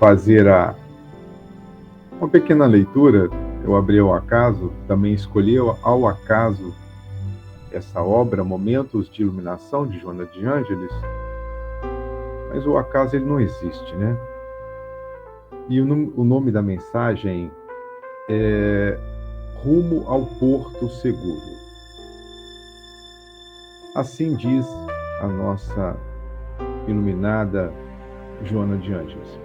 fazer uma pequena leitura. Eu abri ao acaso, também escolhi ao acaso essa obra, Momentos de Iluminação, de Joana de Ângeles, mas o acaso ele não existe, né? E o nome da mensagem é Rumo ao Porto Seguro. Assim diz a nossa iluminada Joana de Ângeles.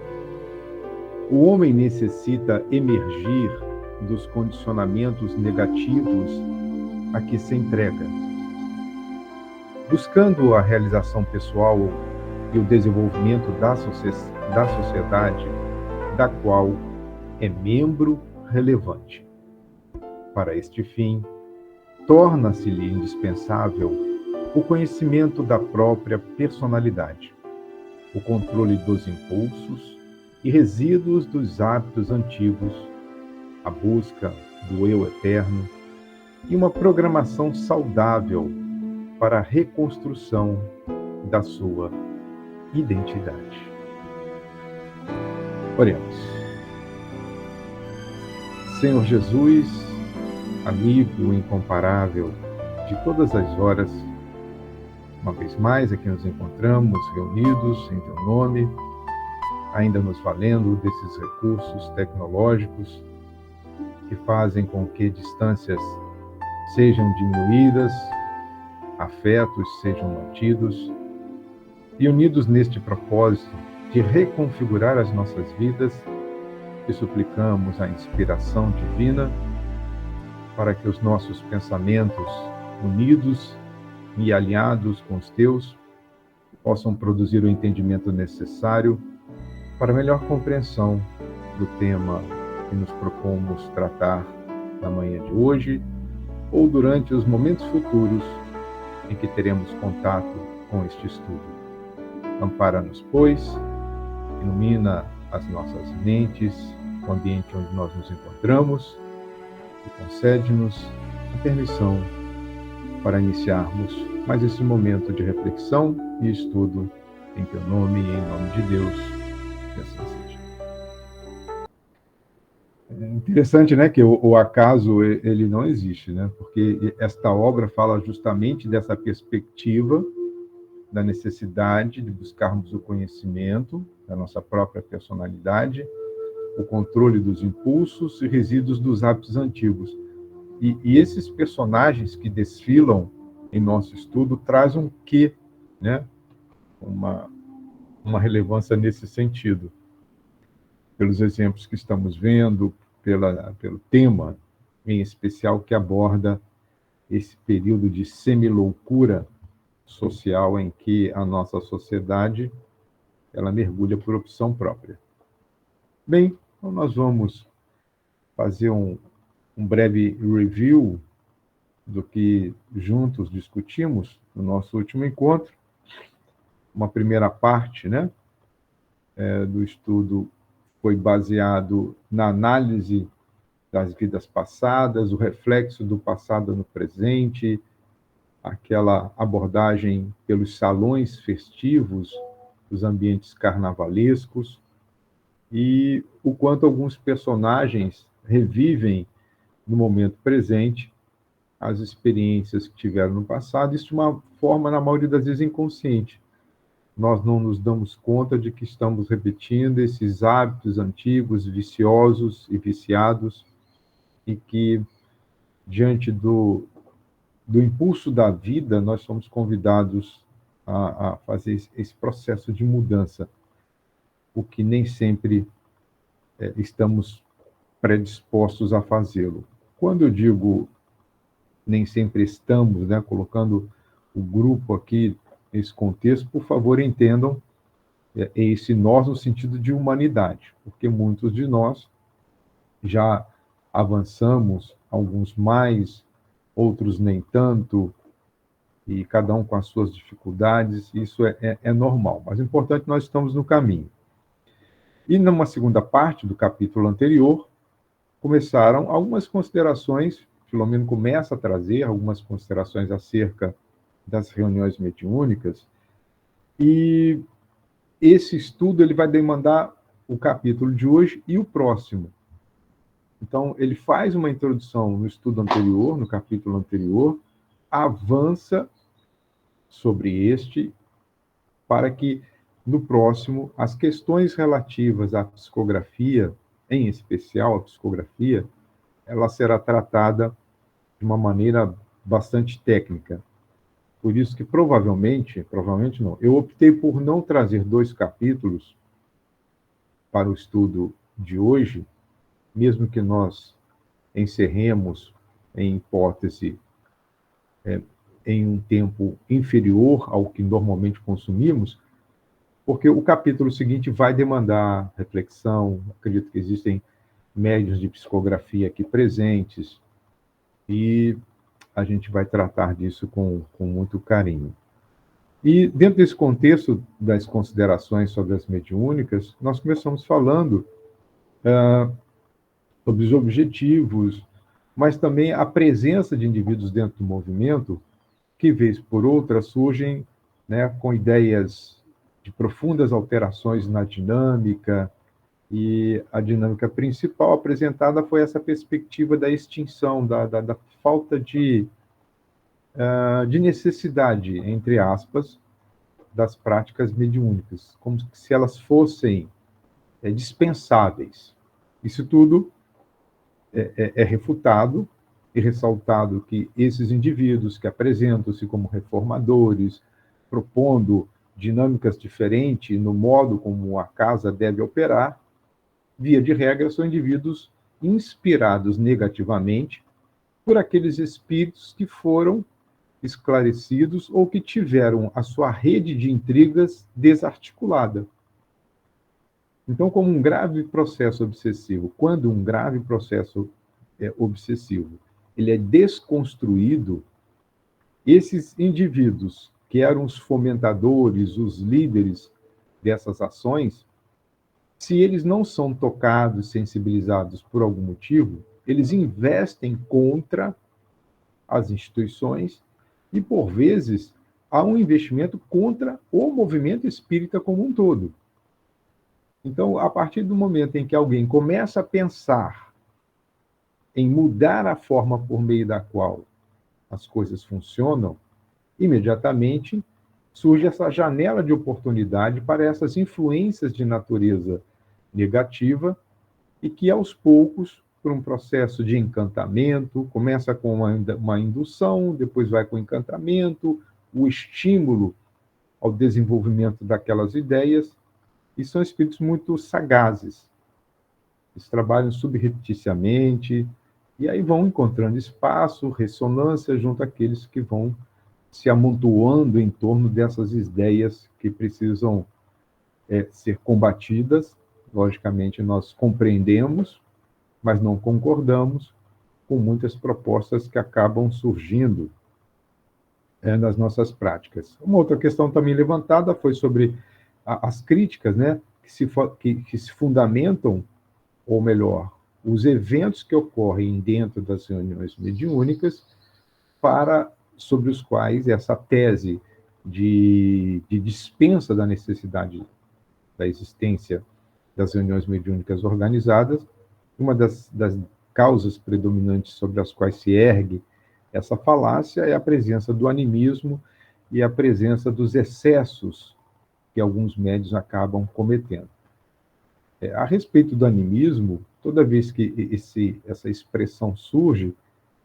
O homem necessita emergir dos condicionamentos negativos a que se entrega, buscando a realização pessoal e o desenvolvimento da sociedade da qual é membro relevante. Para este fim, torna-se-lhe indispensável o conhecimento da própria personalidade, o controle dos impulsos e resíduos dos hábitos antigos, a busca do eu eterno e uma programação saudável para a reconstrução da sua identidade. Oremos. Senhor Jesus, amigo incomparável de todas as horas, uma vez mais aqui nos encontramos reunidos em Teu nome, ainda nos valendo desses recursos tecnológicos que fazem com que distâncias sejam diminuídas, afetos sejam mantidos e unidos neste propósito de reconfigurar as nossas vidas, que suplicamos a inspiração divina para que os nossos pensamentos unidos e alinhados com os Teus possam produzir o entendimento necessário para a melhor compreensão do tema que nos propomos tratar na manhã de hoje ou durante os momentos futuros em que teremos contato com este estudo. Ampara-nos, pois, ilumina as nossas mentes, o ambiente onde nós nos encontramos e concede-nos a permissão para iniciarmos mais esse momento de reflexão e estudo em Teu nome e em nome de Deus, que assim seja. É interessante, né, que o acaso ele não existe, né? Porque esta obra fala justamente dessa perspectiva da necessidade de buscarmos o conhecimento da nossa própria personalidade, o controle dos impulsos e resíduos dos hábitos antigos. E esses personagens que desfilam em nosso estudo trazem um quê, né? Uma relevância nesse sentido. Pelos exemplos que estamos vendo, pelo tema em especial que aborda esse período de semiloucura social em que a nossa sociedade ela mergulha por opção própria. Bem, então nós vamos fazer um breve review do que juntos discutimos no nosso último encontro. Uma primeira parte, né, do estudo foi baseado na análise das vidas passadas, o reflexo do passado no presente, aquela abordagem pelos salões festivos, os ambientes carnavalescos, e o quanto alguns personagens revivem no momento presente as experiências que tiveram no passado, isso de uma forma, na maioria das vezes, inconsciente. Nós não nos damos conta de que estamos repetindo esses hábitos antigos, viciosos e viciados, e que, diante do impulso da vida, nós somos convidados a fazer esse processo de mudança, o que nem sempre estamos predispostos a fazê-lo. Quando eu digo nem sempre estamos, né, colocando o grupo aqui nesse contexto, por favor, entendam esse nós no sentido de humanidade, porque muitos de nós já avançamos, alguns mais, outros nem tanto, e cada um com as suas dificuldades, isso é normal, mas o importante é que nós estamos no caminho. E numa segunda parte do capítulo anterior, começaram algumas considerações, Filomeno começa a trazer algumas considerações acerca das reuniões mediúnicas, e esse estudo ele vai demandar o capítulo de hoje e o próximo. Então, ele faz uma introdução no estudo anterior, no capítulo anterior, avança sobre este, para que, no próximo, as questões relativas à psicografia, em especial a psicografia, ela será tratada de uma maneira bastante técnica. Por isso que provavelmente não, eu optei por não trazer 2 capítulos para o estudo de hoje, mesmo que nós encerremos, em hipótese, em um tempo inferior ao que normalmente consumimos, porque o capítulo seguinte vai demandar reflexão. Acredito que existem médios de psicografia aqui presentes, e a gente vai tratar disso com muito carinho. E, dentro desse contexto das considerações sobre as mediúnicas, nós começamos falando sobre os objetivos, mas também a presença de indivíduos dentro do movimento que, vez por outra, surgem, né, com ideias de profundas alterações na dinâmica, e a dinâmica principal apresentada foi essa perspectiva da extinção, da falta de necessidade, entre aspas, das práticas mediúnicas, como se elas fossem dispensáveis. Isso tudo é refutado e ressaltado que esses indivíduos que apresentam-se como reformadores, propondo dinâmicas diferentes no modo como a casa deve operar, via de regra, são indivíduos inspirados negativamente por aqueles espíritos que foram esclarecidos ou que tiveram a sua rede de intrigas desarticulada. Então, como um grave processo obsessivo, quando um grave processo obsessivo ele é desconstruído, esses indivíduos que eram os fomentadores, os líderes dessas ações, se eles não são tocados, sensibilizados por algum motivo, eles investem contra as instituições e, por vezes, há um investimento contra o movimento espírita como um todo. Então, a partir do momento em que alguém começa a pensar em mudar a forma por meio da qual as coisas funcionam, imediatamente surge essa janela de oportunidade para essas influências de natureza negativa, e que, aos poucos, por um processo de encantamento, começa com uma indução, depois vai com o encantamento, o estímulo ao desenvolvimento daquelas ideias, e são espíritos muito sagazes. Eles trabalham subrepticiamente, e aí vão encontrando espaço, ressonância junto àqueles que vão se amontoando em torno dessas ideias que precisam ser combatidas. Logicamente, nós compreendemos, mas não concordamos com muitas propostas que acabam surgindo nas nossas práticas. Uma outra questão também levantada foi sobre as críticas, né, que se fundamentam, ou melhor, os eventos que ocorrem dentro das reuniões mediúnicas, sobre os quais essa tese de dispensa da necessidade da existência das reuniões mediúnicas organizadas, uma das causas predominantes sobre as quais se ergue essa falácia é a presença do animismo e a presença dos excessos que alguns médiuns acabam cometendo. A respeito do animismo, toda vez que essa expressão surge,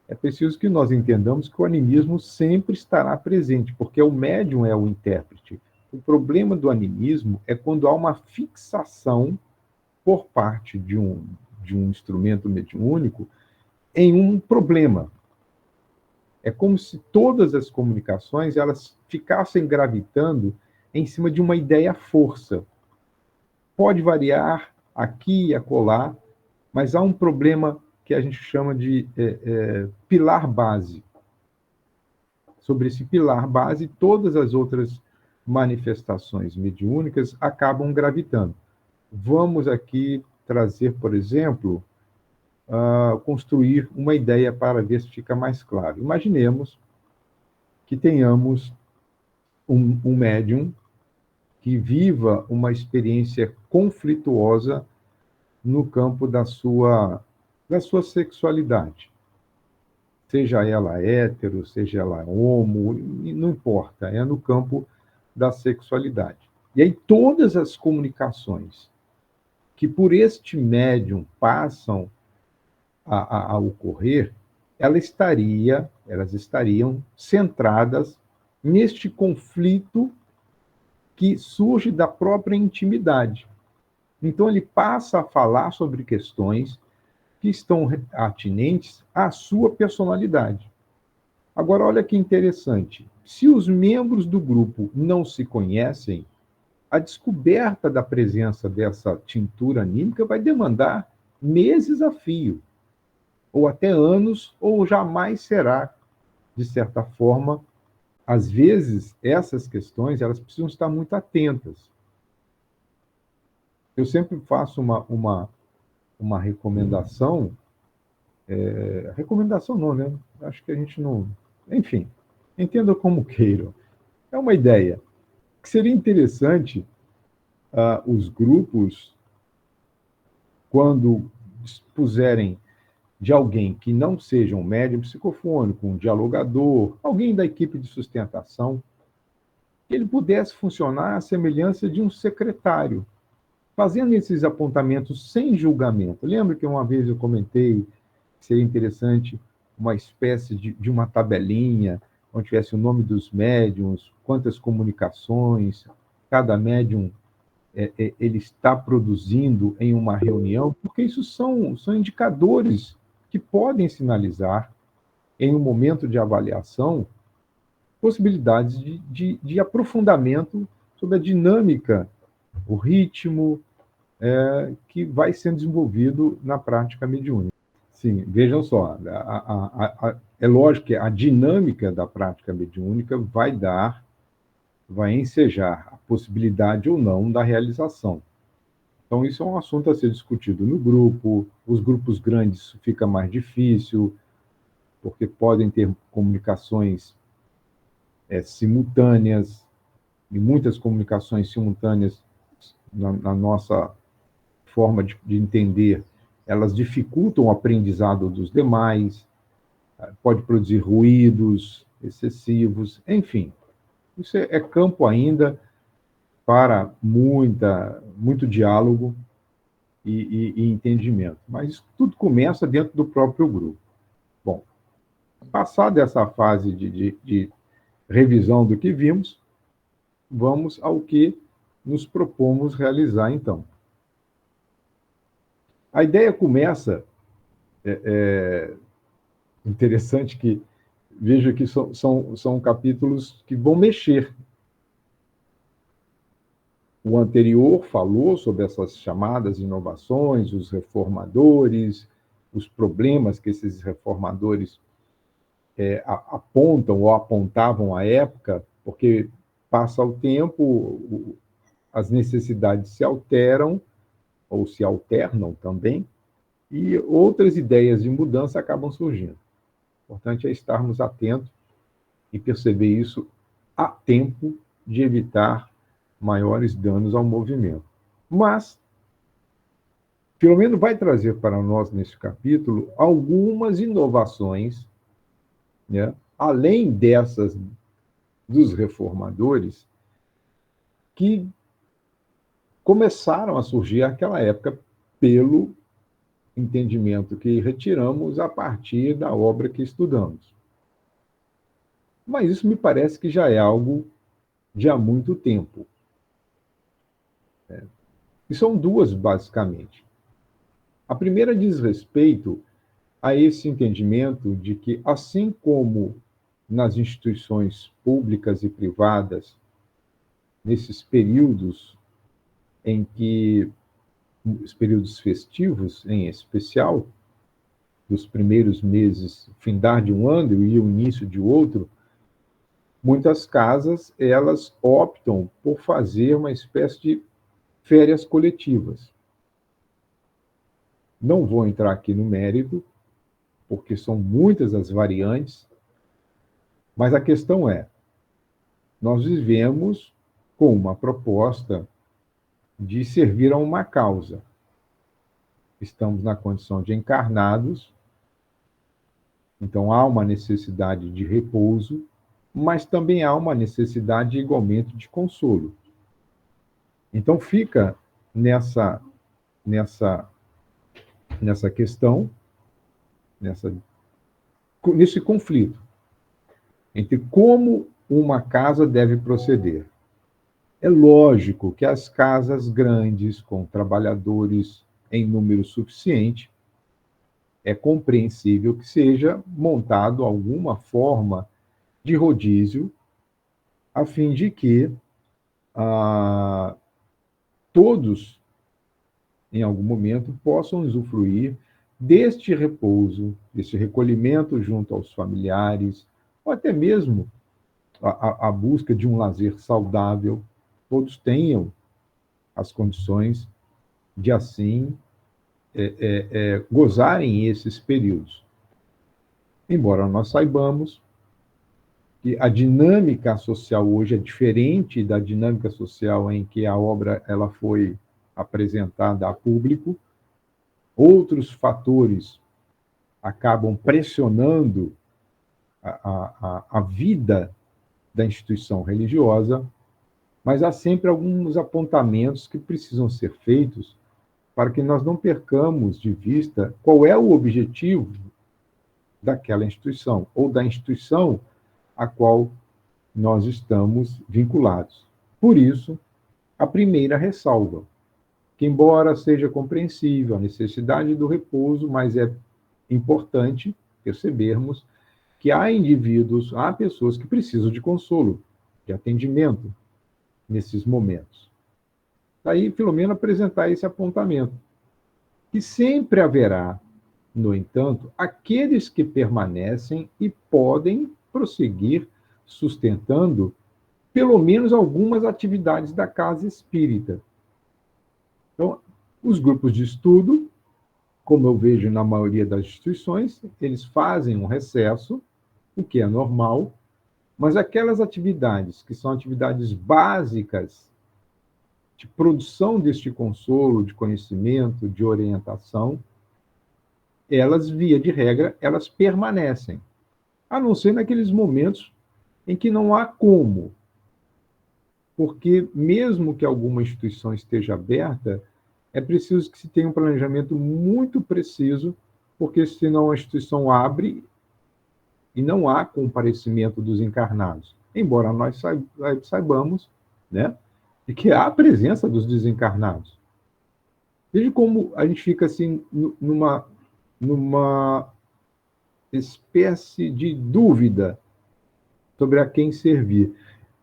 é preciso que nós entendamos que o animismo sempre estará presente, porque o médium é o intérprete. O problema do animismo é quando há uma fixação por parte de um instrumento mediúnico em um problema. É como se todas as comunicações elas ficassem gravitando em cima de uma ideia-força. Pode variar aqui e acolá, mas há um problema que a gente chama de pilar base. Sobre esse pilar base, todas as outras manifestações mediúnicas acabam gravitando. Vamos aqui trazer, por exemplo, construir uma ideia para ver se fica mais claro. Imaginemos que tenhamos um médium que viva uma experiência conflituosa no campo da sua sexualidade. Seja ela hétero, seja ela homo, não importa, é no campo da sexualidade. E aí todas as comunicações que por este médium passam a ocorrer, elas estariam centradas neste conflito que surge da própria intimidade. Então, ele passa a falar sobre questões que estão atinentes à sua personalidade. Agora, olha que interessante. Se os membros do grupo não se conhecem, a descoberta da presença dessa tintura anímica vai demandar meses a fio, ou até anos, ou jamais será, de certa forma. Às vezes, essas questões elas precisam estar muito atentas. Eu sempre faço uma recomendação, recomendação não, né? Acho que a gente não... Enfim, entenda como queiram. É uma ideia que seria interessante os grupos, quando dispuserem de alguém que não seja um médium psicofônico, um dialogador, alguém da equipe de sustentação, que ele pudesse funcionar à semelhança de um secretário, fazendo esses apontamentos sem julgamento. Lembra que uma vez eu comentei que seria interessante uma espécie de uma tabelinha, onde tivesse o nome dos médiums, quantas comunicações cada médium ele está produzindo em uma reunião, porque isso são indicadores que podem sinalizar, em um momento de avaliação, possibilidades de aprofundamento sobre a dinâmica, o ritmo que vai sendo desenvolvido na prática mediúnica. Sim, vejam só, é lógico que a dinâmica da prática mediúnica vai ensejar a possibilidade ou não da realização. Então, isso é um assunto a ser discutido no grupo. Os grupos grandes fica mais difícil, porque podem ter comunicações simultâneas, e muitas comunicações simultâneas, na nossa forma de entender, elas dificultam o aprendizado dos demais, pode produzir ruídos excessivos, enfim. Isso é campo ainda para muito diálogo e entendimento. Mas isso tudo começa dentro do próprio grupo. Bom, passada essa fase de revisão do que vimos, vamos ao que nos propomos realizar, então. A ideia começa... interessante que veja que são capítulos que vão mexer. O anterior falou sobre essas chamadas inovações, os reformadores, os problemas que esses reformadores apontam ou apontavam à época, porque passa o tempo, as necessidades se alteram, ou se alternam também, e outras ideias de mudança acabam surgindo. O importante é estarmos atentos e perceber isso a tempo de evitar maiores danos ao movimento. Mas, Filomeno vai trazer para nós, nesse capítulo, algumas inovações, né, além dessas dos reformadores, que começaram a surgir naquela época pelo entendimento que retiramos a partir da obra que estudamos. Mas isso me parece que já é algo de há muito tempo. E são duas, basicamente. A primeira diz respeito a esse entendimento de que, assim como nas instituições públicas e privadas, nesses períodos em que, os períodos festivos em especial, dos primeiros meses, findar de um ano e o início de outro, muitas casas elas optam por fazer uma espécie de férias coletivas. Não vou entrar aqui no mérito, porque são muitas as variantes, mas a questão é, nós vivemos com uma proposta de servir a uma causa. Estamos na condição de encarnados, então há uma necessidade de repouso, mas também há uma necessidade igualmente de consolo. Então fica nessa questão, nesse conflito entre como uma casa deve proceder. É lógico que as casas grandes, com trabalhadores em número suficiente, é compreensível que seja montado alguma forma de rodízio, a fim de que todos, em algum momento, possam usufruir deste repouso, desse recolhimento junto aos familiares, ou até mesmo a busca de um lazer saudável. Todos tenham as condições de, assim, gozarem esses períodos. Embora nós saibamos que a dinâmica social hoje é diferente da dinâmica social em que a obra ela foi apresentada a público, outros fatores acabam pressionando a vida da instituição religiosa, mas há sempre alguns apontamentos que precisam ser feitos para que nós não percamos de vista qual é o objetivo daquela instituição, ou da instituição a qual nós estamos vinculados. Por isso, a primeira ressalva, que embora seja compreensível a necessidade do repouso, mas é importante percebermos que há indivíduos, há pessoas que precisam de consolo, de atendimento nesses momentos. Daí, Filomena apresentar esse apontamento, que sempre haverá, no entanto, aqueles que permanecem e podem prosseguir sustentando pelo menos algumas atividades da casa espírita. Então, os grupos de estudo, como eu vejo na maioria das instituições, eles fazem um recesso, o que é normal, mas aquelas atividades que são atividades básicas de produção deste consolo, de conhecimento, de orientação, elas, via de regra, elas permanecem, a não ser naqueles momentos em que não há como, porque mesmo que alguma instituição esteja aberta, é preciso que se tenha um planejamento muito preciso, porque senão a instituição abre e não há comparecimento dos encarnados. Embora nós saibamos, né, de que há a presença dos desencarnados. Veja como a gente fica assim numa espécie de dúvida sobre a quem servir.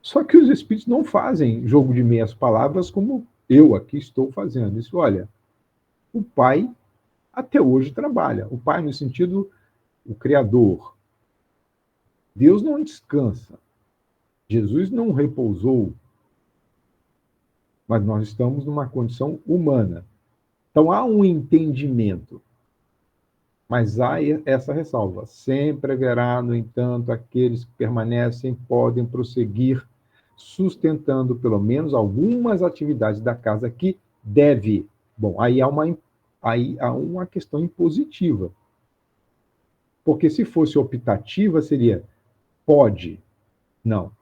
Só que os espíritos não fazem jogo de meias palavras como eu aqui estou fazendo. Isso, olha, o Pai até hoje trabalha. O Pai no sentido, o Criador. Deus não descansa. Jesus não repousou. Mas nós estamos numa condição humana. Então há um entendimento. Mas há essa ressalva. Sempre haverá, no entanto, aqueles que permanecem podem prosseguir sustentando pelo menos algumas atividades da casa que deve. Bom, aí há uma questão impositiva. Porque se fosse optativa, seria pode. Não.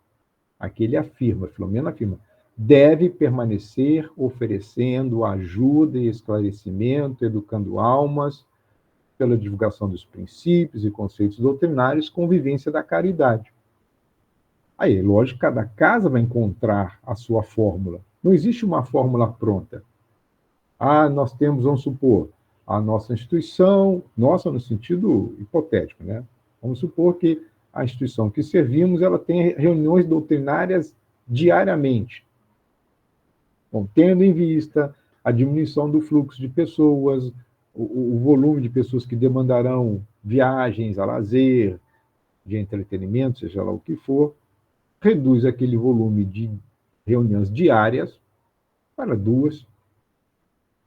Aqui ele afirma, Filomena afirma, deve permanecer oferecendo ajuda e esclarecimento, educando almas, pela divulgação dos princípios e conceitos doutrinários, convivência da caridade. Aí, lógico, cada casa vai encontrar a sua fórmula. Não existe uma fórmula pronta. Nós temos, vamos supor, a nossa instituição, nossa no sentido hipotético, né? Vamos supor que a instituição que servimos, ela tem reuniões doutrinárias diariamente. Bom, tendo em vista a diminuição do fluxo de pessoas, o volume de pessoas que demandarão viagens a lazer, de entretenimento, seja lá o que for, reduz aquele volume de reuniões diárias para 2,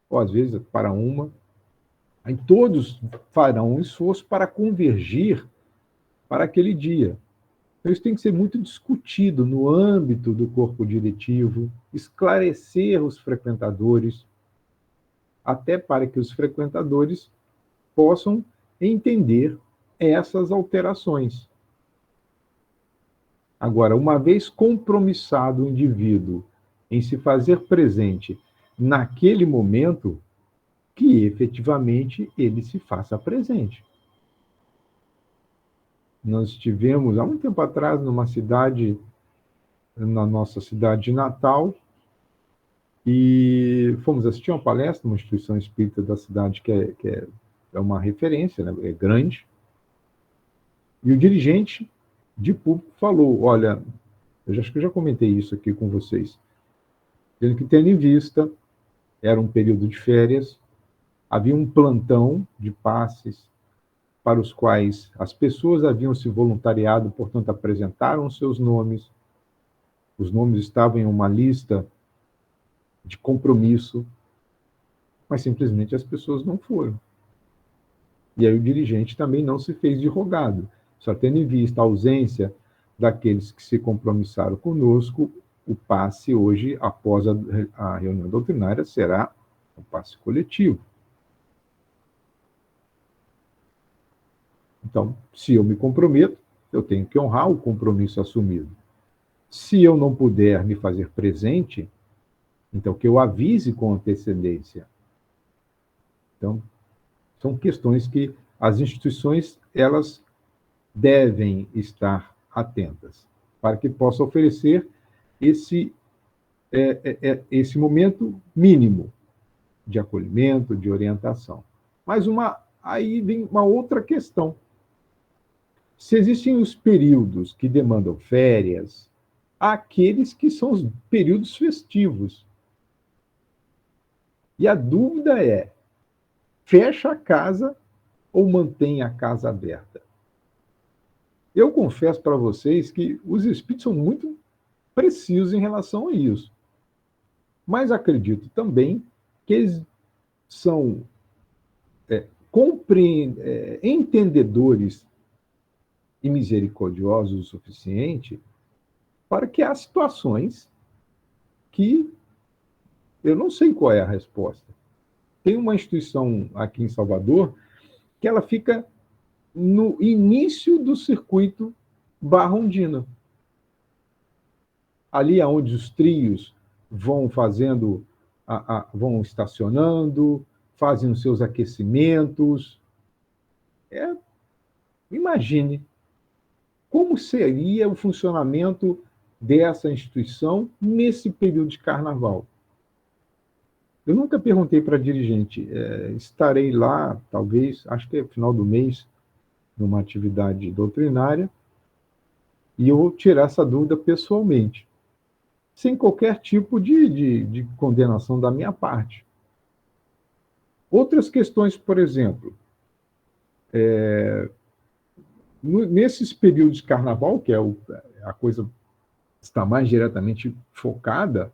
ou às vezes para 1. Aí todos farão um esforço para convergir para aquele dia. Então, isso tem que ser muito discutido no âmbito do corpo diretivo, esclarecer os frequentadores, até para que os frequentadores possam entender essas alterações. Agora, uma vez compromissado o indivíduo em se fazer presente naquele momento, que efetivamente ele se faça presente. Nós estivemos, há muito tempo atrás, numa cidade, na nossa cidade de Natal, e fomos assistir uma palestra, uma instituição espírita da cidade que é uma referência, né? É grande, e o dirigente de público falou, olha, acho que eu já comentei isso aqui com vocês, tendo que ter em vista, era um período de férias, havia um plantão de passes para os quais as pessoas haviam se voluntariado, portanto, apresentaram seus nomes, os nomes estavam em uma lista de compromisso, mas simplesmente as pessoas não foram. E aí o dirigente também não se fez de rogado, só tendo em vista a ausência daqueles que se compromissaram conosco, o passe hoje, após a reunião doutrinária, será um passe coletivo. Então, se eu me comprometo, eu tenho que honrar o compromisso assumido. Se eu não puder me fazer presente, então que eu avise com antecedência. Então, são questões que as instituições elas devem estar atentas para que possa oferecer esse esse momento mínimo de acolhimento, de orientação. Mas aí vem uma outra questão. Se existem os períodos que demandam férias, há aqueles que são os períodos festivos. E a dúvida é: fecha a casa ou mantém a casa aberta? Eu confesso para vocês que os espíritos são muito precisos em relação a isso. Mas acredito também que eles são entendedores e misericordiosos o suficiente para que há situações que eu não sei qual é a resposta. Tem uma instituição aqui em Salvador que ela fica no início do circuito Barra Ondina. Ali onde os trios vão fazendo, vão estacionando, fazem os seus aquecimentos. Imagine como seria o funcionamento dessa instituição nesse período de carnaval. Eu nunca perguntei para a dirigente, estarei lá, talvez, acho que é final do mês, numa atividade doutrinária, e eu vou tirar essa dúvida pessoalmente, sem qualquer tipo de condenação da minha parte. Outras questões, por exemplo, nesses períodos de carnaval, que é a coisa que está mais diretamente focada,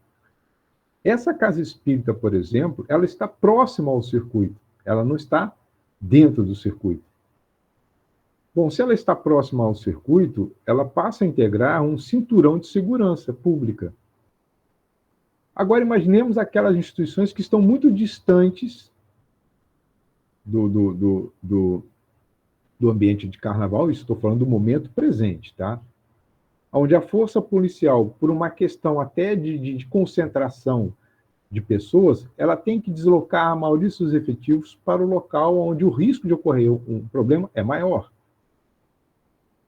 essa casa espírita, por exemplo, ela está próxima ao circuito, ela não está dentro do circuito. Bom, se ela está próxima ao circuito, ela passa a integrar um cinturão de segurança pública. Agora, imaginemos aquelas instituições que estão muito distantes do ambiente de carnaval, estou falando do momento presente, tá? Onde a força policial, por uma questão até de concentração de pessoas, ela tem que deslocar a maioria dos seus efetivos para o local onde o risco de ocorrer um problema é maior.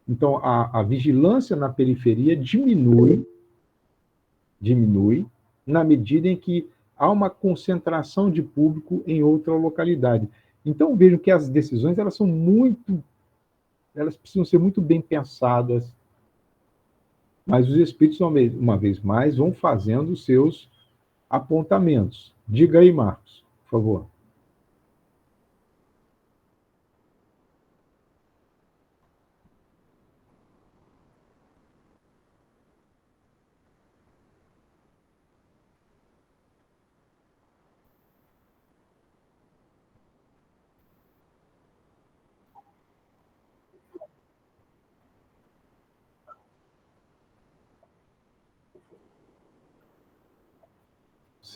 Então, a vigilância na periferia diminui na medida em que há uma concentração de público em outra localidade. Então, vejo que as decisões elas precisam ser muito bem pensadas, mas os espíritos, uma vez mais, vão fazendo os seus apontamentos. Diga aí, Marcos, por favor.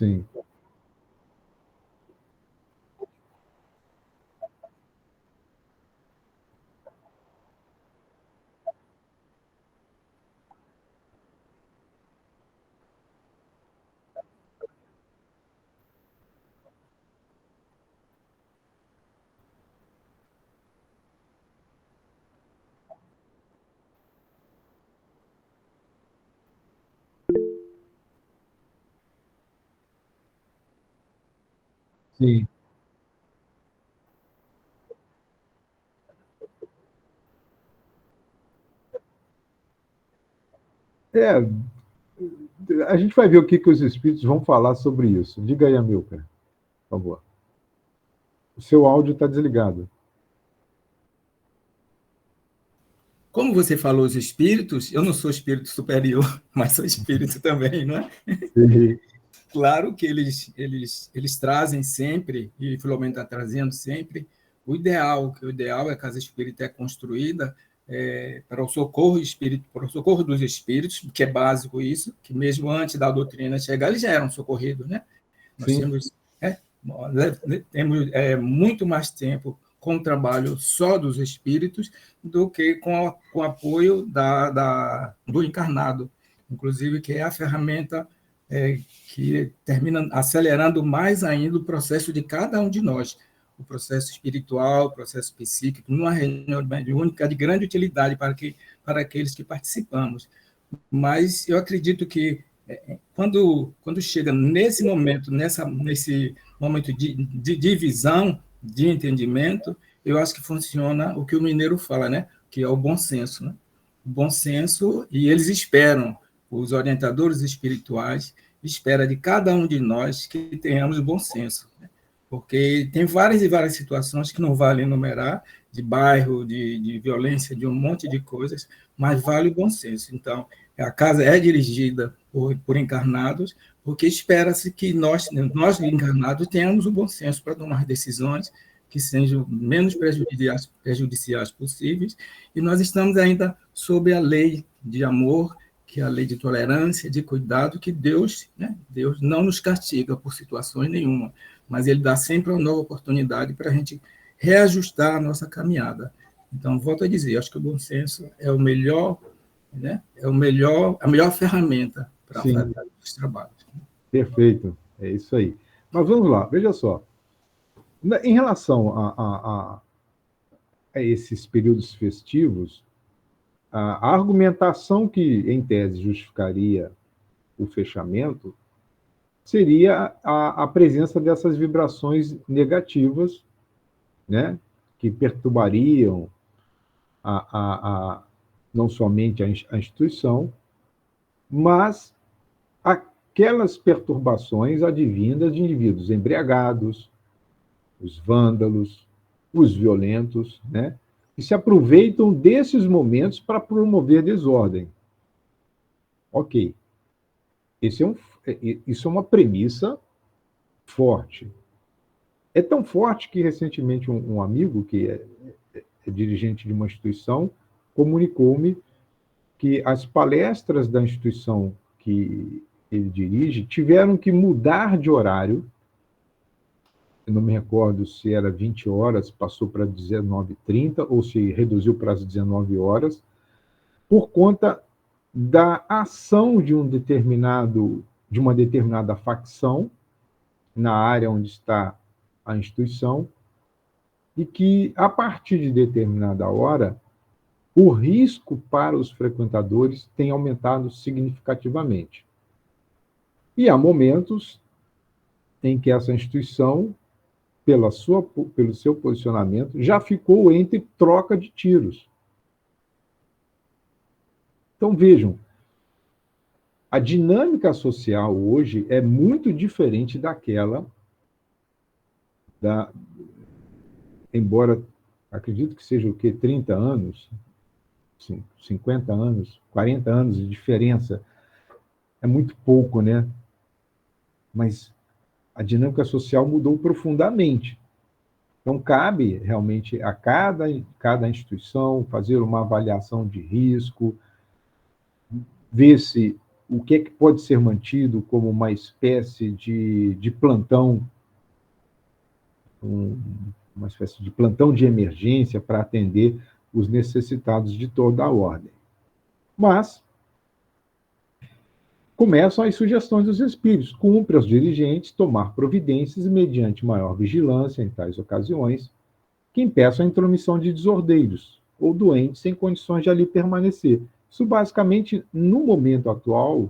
Sim, sim. É, a gente vai ver o que, que os espíritos vão falar sobre isso. Diga aí, Amilcar, por favor. O seu áudio está desligado. Como você falou, os espíritos, eu não sou espírito superior, mas sou espírito também, não é? Sim, Claro que eles trazem sempre, e Filomeno está trazendo sempre, o ideal, que o ideal é que a casa espírita é construída para o socorro espírito, para o socorro dos espíritos, que é básico isso, que mesmo antes da doutrina chegar, eles já eram socorridos, né? Nós sim, temos muito mais tempo com o trabalho só dos espíritos do que com o apoio do encarnado, inclusive, que é a ferramenta que termina acelerando mais ainda o processo de cada um de nós, o processo espiritual, o processo psíquico, numa reunião única de grande utilidade para aqueles que participamos. Mas eu acredito que quando chega nesse momento, nesse momento de divisão, de entendimento, eu acho que funciona o que o mineiro fala, né? Que é o bom senso. Né? O bom senso, e eles esperam, os orientadores espirituais, espera de cada um de nós que tenhamos o bom senso. Né? Porque tem várias e várias situações que não vale enumerar, de bairro, de violência, de um monte de coisas, mas vale o bom senso. Então, a casa é dirigida por encarnados, porque espera-se que nós encarnados tenhamos o bom senso para tomar decisões que sejam menos prejudiciais possíveis, e nós estamos ainda sob a lei de amor, que é a lei de tolerância, de cuidado, que Deus, né, Deus não nos castiga por situações nenhuma, mas Ele dá sempre uma nova oportunidade para a gente reajustar a nossa caminhada. Então, volto a dizer, acho que o bom senso é o melhor, né? É a melhor ferramenta para sim, fazer os trabalhos. perfeito. É isso aí. Mas vamos lá, veja só. Em relação a esses períodos festivos, a argumentação que, em tese, justificaria o fechamento seria a presença dessas vibrações negativas, né, que perturbariam não somente a instituição, mas aquelas perturbações advindas de indivíduos embriagados, os vândalos, os violentos, né, que se aproveitam desses momentos para promover desordem. Ok, esse é um, isso é uma premissa forte. É tão forte que, recentemente, um amigo, que é dirigente de uma instituição, comunicou-me que as palestras da instituição que ele dirige tiveram que mudar de horário. Eu não me recordo se era 20 horas, passou para 19h30, ou se reduziu para as 19 horas, por conta da ação de uma determinada facção na área onde está a instituição, e que, a partir de determinada hora, o risco para os frequentadores tem aumentado significativamente. E há momentos em que essa instituição, pelo seu posicionamento, já ficou entre troca de tiros. Então, vejam, a dinâmica social hoje é muito diferente daquela da, embora acredito que seja o quê? 30 anos, 50 anos, 40 anos de diferença. É muito pouco, né? Mas a dinâmica social mudou profundamente. Então, cabe realmente a cada instituição fazer uma avaliação de risco, ver se o que é que pode ser mantido como uma espécie de plantão, uma espécie de plantão de emergência para atender os necessitados de toda a ordem. Mas começam as sugestões dos espíritos. Cumpre aos dirigentes tomar providências mediante maior vigilância em tais ocasiões, que impeçam a intromissão de desordeiros ou doentes sem condições de ali permanecer. Isso, basicamente, no momento atual,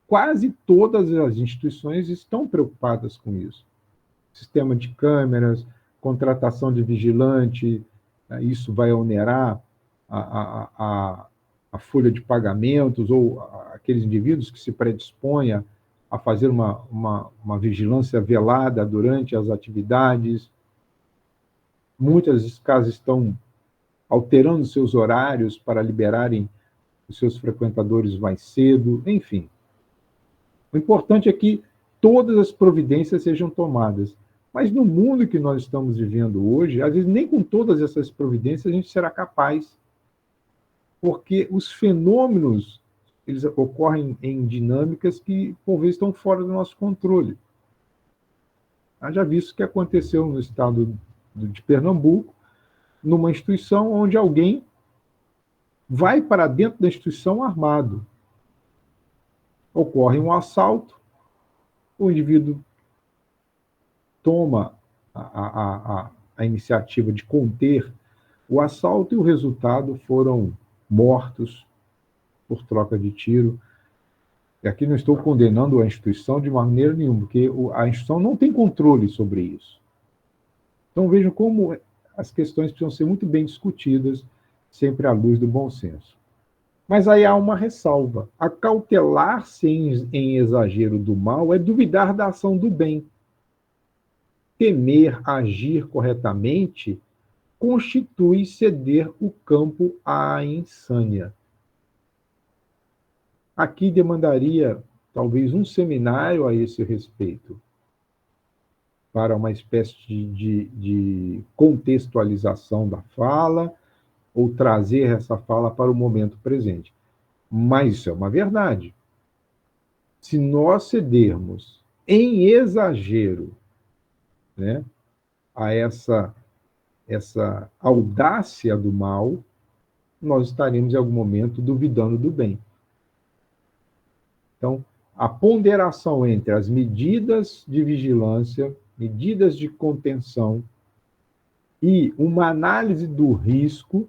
quase todas as instituições estão preocupadas com isso. Sistema de câmeras, contratação de vigilante, isso vai onerar a folha de pagamentos ou aqueles indivíduos que se predispõem a fazer uma vigilância velada durante as atividades. Muitas casas estão alterando seus horários para liberarem os seus frequentadores mais cedo, enfim. O importante é que todas as providências sejam tomadas. Mas no mundo que nós estamos vivendo hoje, às vezes nem com todas essas providências a gente será capaz, porque os fenômenos eles ocorrem em dinâmicas que, por vezes, estão fora do nosso controle. Já visto o que aconteceu no estado de Pernambuco, numa instituição onde alguém vai para dentro da instituição armado. Ocorre um assalto, o indivíduo toma a iniciativa de conter o assalto e o resultado foram mortos por troca de tiro. E aqui não estou condenando a instituição de maneira nenhuma, porque a instituição não tem controle sobre isso. Então vejam como as questões precisam ser muito bem discutidas, sempre à luz do bom senso. Mas aí há uma ressalva. Acautelar-se em exagero do mal é duvidar da ação do bem. Temer agir corretamente constitui ceder o campo à insânia. Aqui demandaria talvez um seminário a esse respeito, para uma espécie de contextualização da fala, ou trazer essa fala para o momento presente. Mas isso é uma verdade. Se nós cedermos em exagero, né, a essa audácia do mal, nós estaremos em algum momento duvidando do bem. Então, a ponderação entre as medidas de vigilância, medidas de contenção e uma análise do risco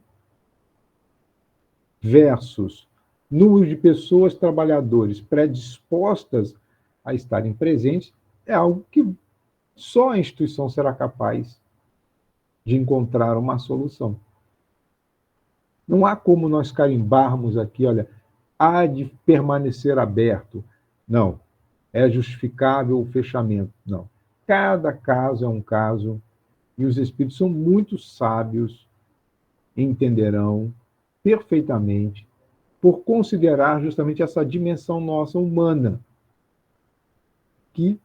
versus número de pessoas, trabalhadores predispostas a estarem presentes, é algo que só a instituição será capaz de encontrar uma solução. Não há como nós carimbarmos aqui, olha, há de permanecer aberto. Não. É justificável o fechamento. Não. Cada caso é um caso, e os espíritos são muito sábios, entenderão perfeitamente, por considerar justamente essa dimensão nossa humana, que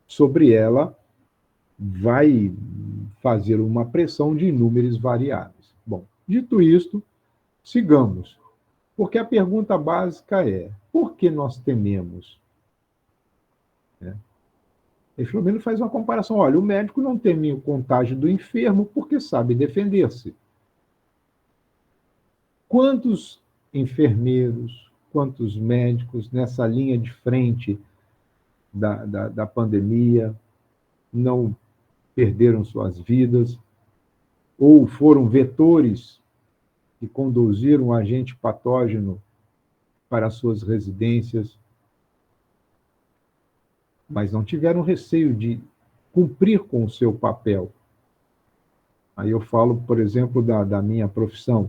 sobre ela vai fazer uma pressão de inúmeras variáveis. Bom, dito isto, sigamos. Porque a pergunta básica é: por que nós tememos? E Filomeno faz uma comparação. Olha, o médico não teme o contágio do enfermo porque sabe defender-se. Quantos enfermeiros, quantos médicos nessa linha de frente da pandemia não perderam suas vidas ou foram vetores que conduziram o agente patógeno para suas residências, mas não tiveram receio de cumprir com o seu papel. Aí eu falo, por exemplo, da minha profissão.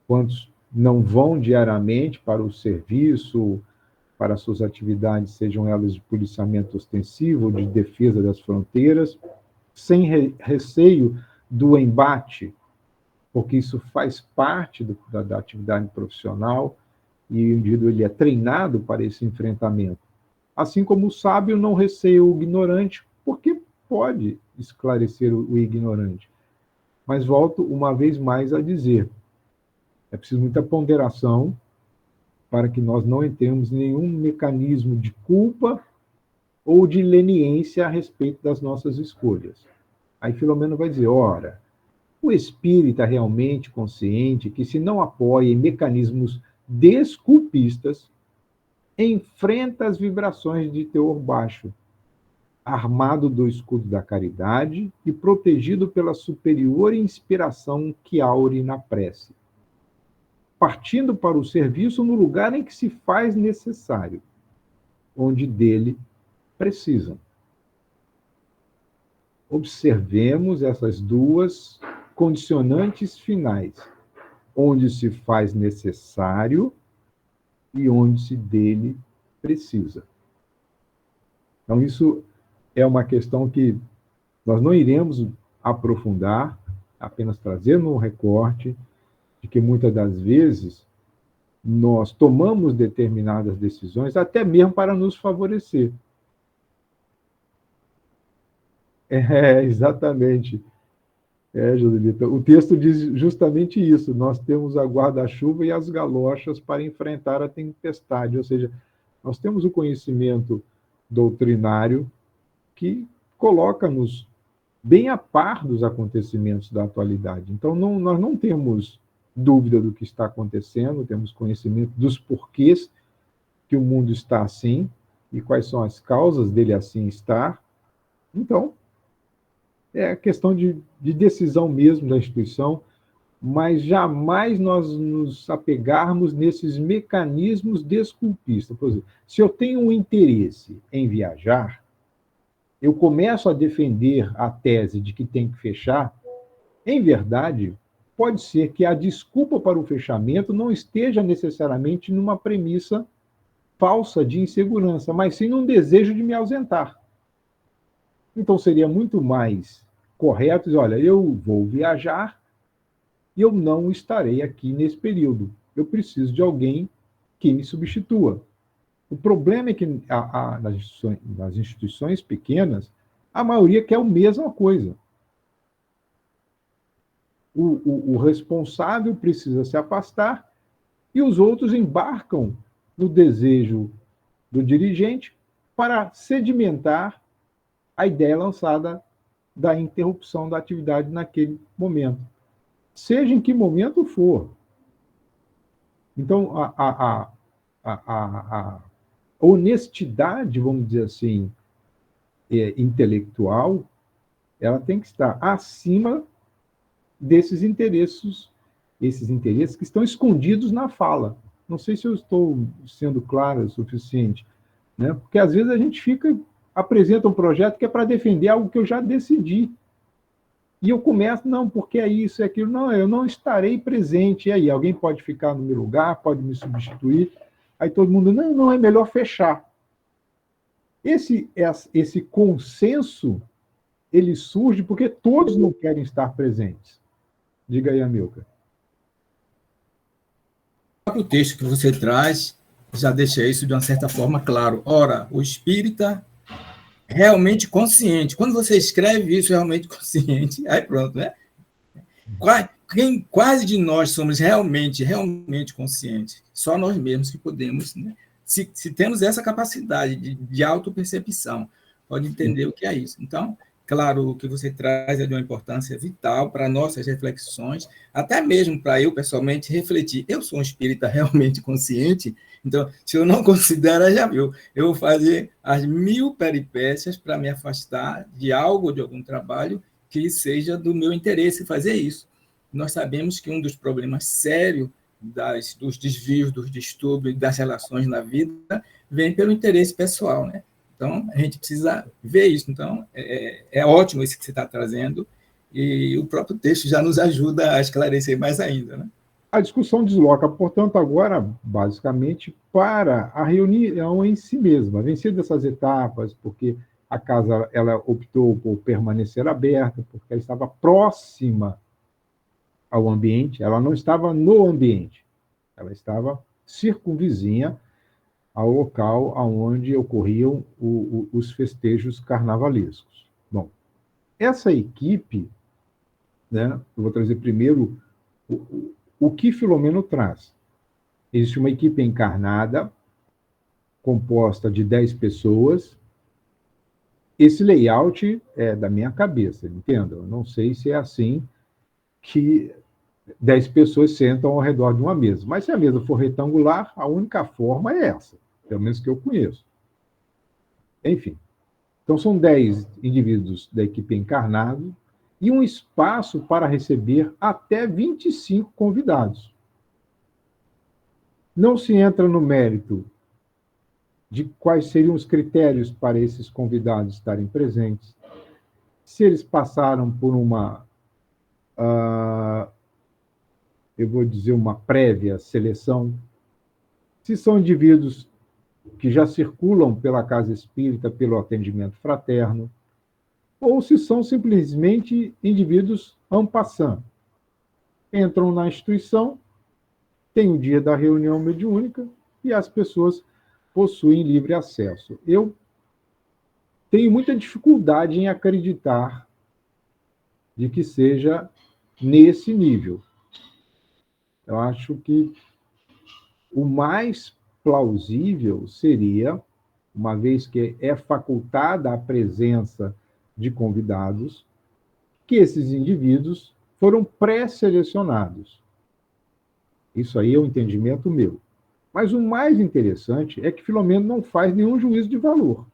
Quantos não vão diariamente para o serviço, para suas atividades, sejam elas de policiamento ostensivo, de defesa das fronteiras, sem receio do embate, porque isso faz parte da atividade profissional e o indivíduo ele é treinado para esse enfrentamento. Assim como o sábio não receia o ignorante, porque pode esclarecer o ignorante. Mas volto uma vez mais a dizer, é preciso muita ponderação para que nós não entremos em nenhum mecanismo de culpa ou de leniência a respeito das nossas escolhas. Aí Filomeno vai dizer, ora, o espírita realmente consciente que se não apoia em mecanismos desculpistas, enfrenta as vibrações de teor baixo, armado do escudo da caridade e protegido pela superior inspiração que aure na prece, partindo para o serviço no lugar em que se faz necessário, onde dele precisam. Observemos essas duas condicionantes finais, onde se faz necessário e onde se dele precisa. Então, isso é uma questão que nós não iremos aprofundar, apenas trazer um recorte de que muitas das vezes nós tomamos determinadas decisões até mesmo para nos favorecer. Exatamente. Joselita, o texto diz justamente isso. Nós temos a guarda-chuva e as galochas para enfrentar a tempestade. Ou seja, nós temos o conhecimento doutrinário que coloca-nos bem a par dos acontecimentos da atualidade. Então, nós não temos dúvida do que está acontecendo, temos conhecimento dos porquês que o mundo está assim e quais são as causas dele assim estar. Então, é questão de decisão mesmo da instituição, mas jamais nós nos apegarmos nesses mecanismos desculpistas. Por exemplo, se eu tenho um interesse em viajar, eu começo a defender a tese de que tem que fechar, em verdade, pode ser que a desculpa para o fechamento não esteja necessariamente numa premissa falsa de insegurança, mas sim num desejo de me ausentar. Então, seria muito mais correto dizer, olha, eu vou viajar e eu não estarei aqui nesse período. Eu preciso de alguém que me substitua. O problema é que nas instituições pequenas, a maioria quer a mesma coisa. O responsável precisa se afastar e os outros embarcam no desejo do dirigente para sedimentar a ideia lançada da interrupção da atividade naquele momento, seja em que momento for. Então, a honestidade, vamos dizer assim, intelectual, ela tem que estar acima desses interesses que estão escondidos na fala. Não sei se eu estou sendo claro o suficiente, né? Porque às vezes a gente apresenta um projeto que é para defender algo que eu já decidi. E eu começo, não, porque é isso, é aquilo. Não, eu não estarei presente. E aí, alguém pode ficar no meu lugar, pode me substituir. Aí todo mundo, não, é melhor fechar. Esse consenso, ele surge porque todos não querem estar presentes. Diga aí, Amilcar. O texto que você traz já deixa isso de uma certa forma claro. Ora, o espírita realmente consciente. Quando você escreve isso, realmente consciente, aí pronto, né? Quase de nós somos realmente conscientes? Só nós mesmos que podemos, né? Se temos essa capacidade de autopercepção, pode entender o que é isso. Então, claro, o que você traz é de uma importância vital para nossas reflexões, até mesmo para eu, pessoalmente, refletir. Eu sou um espírita realmente consciente, então, se eu não considerar, já viu, eu vou fazer as 1000 peripécias para me afastar de algo, de algum trabalho, que seja do meu interesse fazer isso. Nós sabemos que um dos problemas sérios dos desvios, dos distúrbios, das relações na vida, vem pelo interesse pessoal, né? Então, a gente precisa ver isso. Então, é ótimo isso que você está trazendo, e o próprio texto já nos ajuda a esclarecer mais ainda, né? A discussão desloca, portanto, agora, basicamente, para a reunião em si mesma, vencida essas etapas, porque a casa ela optou por permanecer aberta, porque ela estava próxima ao ambiente, ela não estava no ambiente, ela estava circunvizinha ao local onde ocorriam os festejos carnavalescos. Bom, essa equipe, né, eu vou trazer primeiro o que Filomeno traz. Existe uma equipe encarnada, composta de 10 pessoas. Esse layout é da minha cabeça, entenda? Eu não sei se é assim que 10 pessoas sentam ao redor de uma mesa. Mas se a mesa for retangular, a única forma é essa, pelo menos que eu conheço. Enfim, então são 10 indivíduos da equipe encarnado e um espaço para receber até 25 convidados. Não se entra no mérito de quais seriam os critérios para esses convidados estarem presentes, se eles passaram por uma, eu vou dizer, uma prévia seleção, se são indivíduos que já circulam pela casa espírita, pelo atendimento fraterno, ou se são simplesmente indivíduos en passant. Entram na instituição, tem o dia da reunião mediúnica e as pessoas possuem livre acesso. Eu tenho muita dificuldade em acreditar de que seja nesse nível. Eu acho que o mais plausível seria, uma vez que é facultada a presença de convidados, que esses indivíduos foram pré-selecionados. Isso aí é um entendimento meu. Mas o mais interessante é que Filomeno não faz nenhum juízo de valor.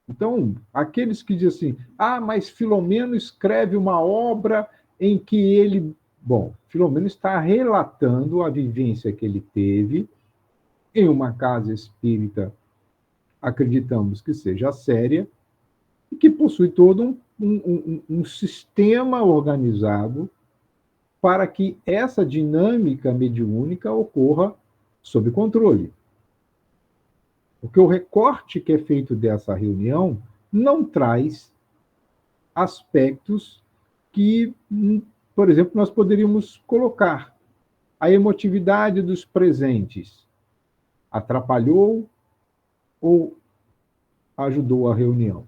Então, aqueles que dizem assim, mas Filomeno escreve uma obra em que ele... Bom, Filomeno está relatando a vivência que ele teve em uma casa espírita, acreditamos que seja séria, e que possui todo um sistema organizado para que essa dinâmica mediúnica ocorra sob controle. Porque o recorte que é feito dessa reunião não traz aspectos que, por exemplo, nós poderíamos colocar. A emotividade dos presentes atrapalhou ou ajudou a reunião?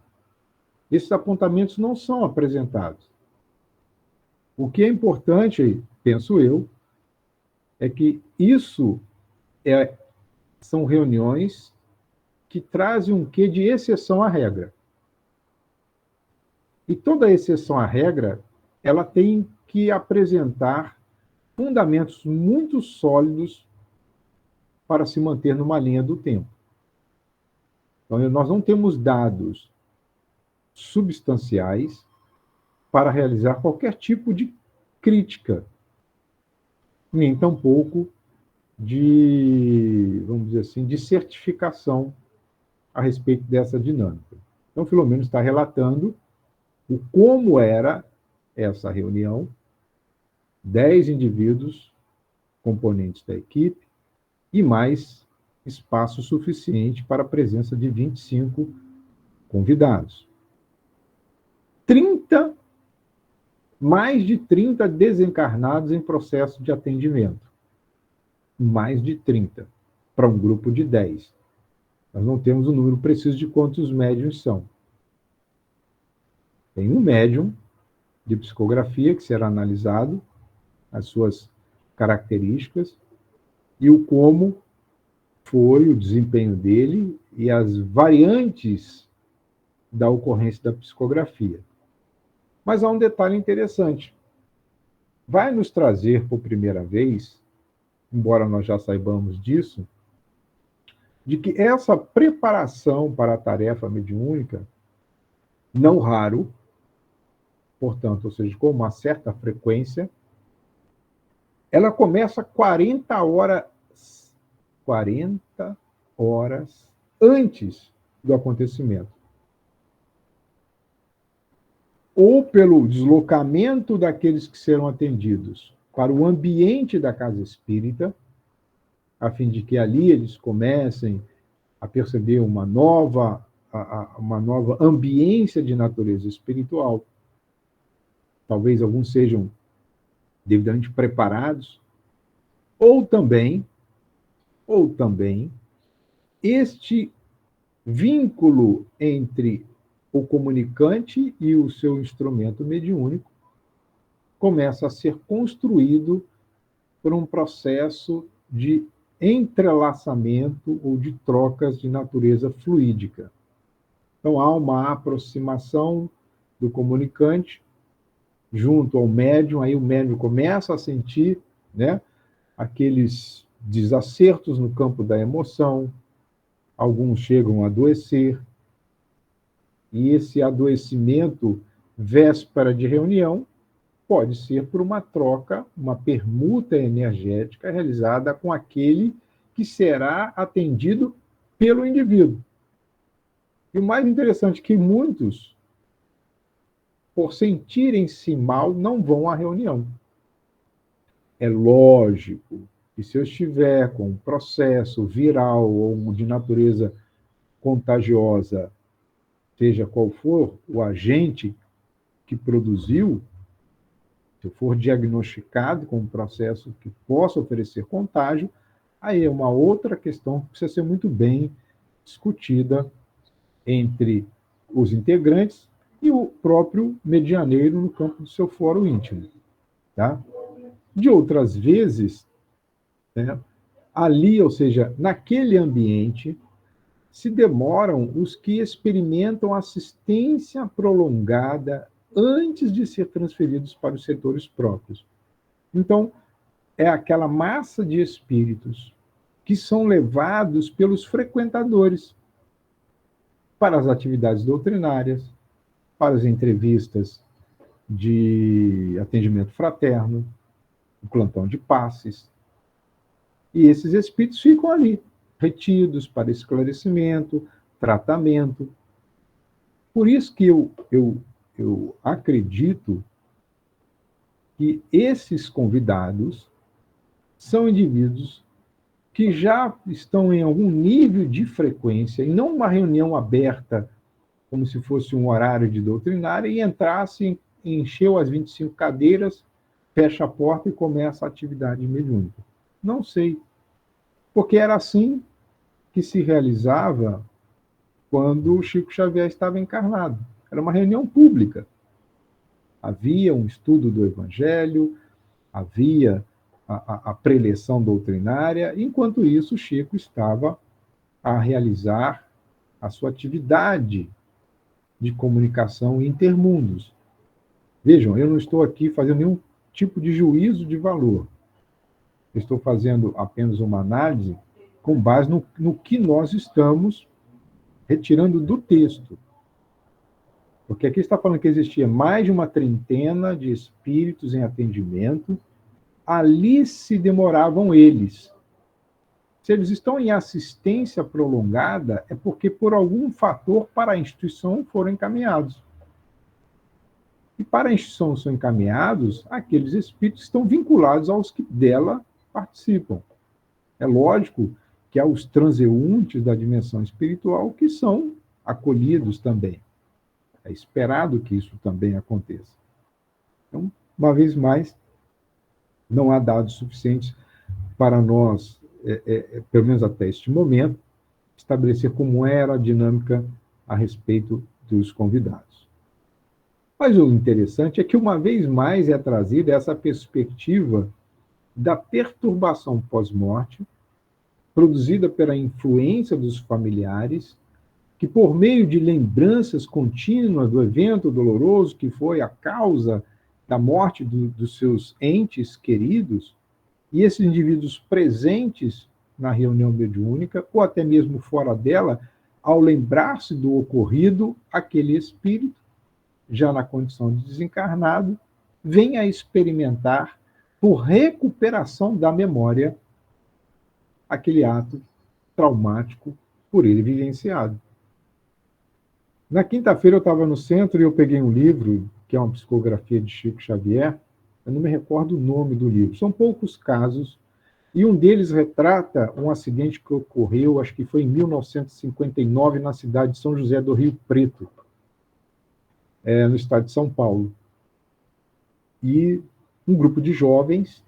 Esses apontamentos não são apresentados. O que é importante, penso eu, é que isso são reuniões que trazem um quê de exceção à regra. E toda exceção à regra, ela tem que apresentar fundamentos muito sólidos para se manter numa linha do tempo. Então, nós não temos dados substanciais para realizar qualquer tipo de crítica, nem tampouco de, vamos dizer assim, de certificação a respeito dessa dinâmica. Então, Filomeno está relatando o como era essa reunião, 10 indivíduos, componentes da equipe, e mais espaço suficiente para a presença de 25 convidados. Mais de 30 desencarnados em processo de atendimento. Mais de 30, para um grupo de 10. Nós não temos o número preciso de quantos médiuns são. Tem um médium de psicografia que será analisado, as suas características, e o como foi o desempenho dele e as variantes da ocorrência da psicografia. Mas há um detalhe interessante. Vai nos trazer, por primeira vez, embora nós já saibamos disso, de que essa preparação para a tarefa mediúnica, não raro, portanto, ou seja, com uma certa frequência, ela começa 40 horas antes do acontecimento. Ou pelo deslocamento daqueles que serão atendidos para o ambiente da casa espírita, a fim de que ali eles comecem a perceber uma nova ambiência de natureza espiritual. Talvez alguns sejam devidamente preparados, ou também este vínculo entre o comunicante e o seu instrumento mediúnico começa a ser construído por um processo de entrelaçamento ou de trocas de natureza fluídica. Então, há uma aproximação do comunicante junto ao médium, aí o médium começa a sentir, né, aqueles desacertos no campo da emoção, alguns chegam a adoecer, e esse adoecimento, véspera de reunião, pode ser por uma troca, uma permuta energética realizada com aquele que será atendido pelo indivíduo. E o mais interessante é que muitos, por sentirem-se mal, não vão à reunião. É lógico que se eu estiver com um processo viral ou de natureza contagiosa, seja qual for o agente que produziu, se eu for diagnosticado com um processo que possa oferecer contágio, aí é uma outra questão que precisa ser muito bem discutida entre os integrantes e o próprio medianeiro no campo do seu fórum íntimo. Tá? De outras vezes, né, ali, ou seja, naquele ambiente, se demoram os que experimentam assistência prolongada antes de ser transferidos para os setores próprios. Então, é aquela massa de espíritos que são levados pelos frequentadores para as atividades doutrinárias, para as entrevistas de atendimento fraterno, o plantão de passes. E esses espíritos ficam ali, retidos para esclarecimento, tratamento. Por isso que eu acredito que esses convidados são indivíduos que já estão em algum nível de frequência, e não uma reunião aberta, como se fosse um horário de doutrinária, e entrasse, encheu as 25 cadeiras, fecha a porta e começa a atividade mediúnica. Não sei. Porque era assim que se realizava quando o Chico Xavier estava encarnado. Era uma reunião pública. Havia um estudo do Evangelho, havia a preleção doutrinária, enquanto isso o Chico estava a realizar a sua atividade de comunicação intermundos. Vejam, eu não estou aqui fazendo nenhum tipo de juízo de valor. Eu estou fazendo apenas uma análise com base no que nós estamos retirando do texto. Porque aqui está falando que existia mais de uma trintena de espíritos em atendimento, ali se demoravam eles. Se eles estão em assistência prolongada, é porque por algum fator para a instituição foram encaminhados. E para a instituição são encaminhados aqueles espíritos que estão vinculados aos que dela participam. É lógico que há os transeuntes da dimensão espiritual que são acolhidos também. É esperado que isso também aconteça. Então, uma vez mais, não há dados suficientes para nós, pelo menos até este momento, estabelecer como era a dinâmica a respeito dos convidados. Mas o interessante é que, uma vez mais, é trazida essa perspectiva da perturbação pós-morte, produzida pela influência dos familiares, que, por meio de lembranças contínuas do evento doloroso que foi a causa da morte dos seus entes queridos, e esses indivíduos presentes na reunião mediúnica, ou até mesmo fora dela, ao lembrar-se do ocorrido, aquele espírito, já na condição de desencarnado, vem a experimentar, por recuperação da memória, aquele ato traumático por ele vivenciado. Na quinta-feira eu estava no centro e eu peguei um livro, que é uma psicografia de Chico Xavier, eu não me recordo o nome do livro, são poucos casos, e um deles retrata um acidente que ocorreu, acho que foi em 1959, na cidade de São José do Rio Preto, no estado de São Paulo. E um grupo de jovens,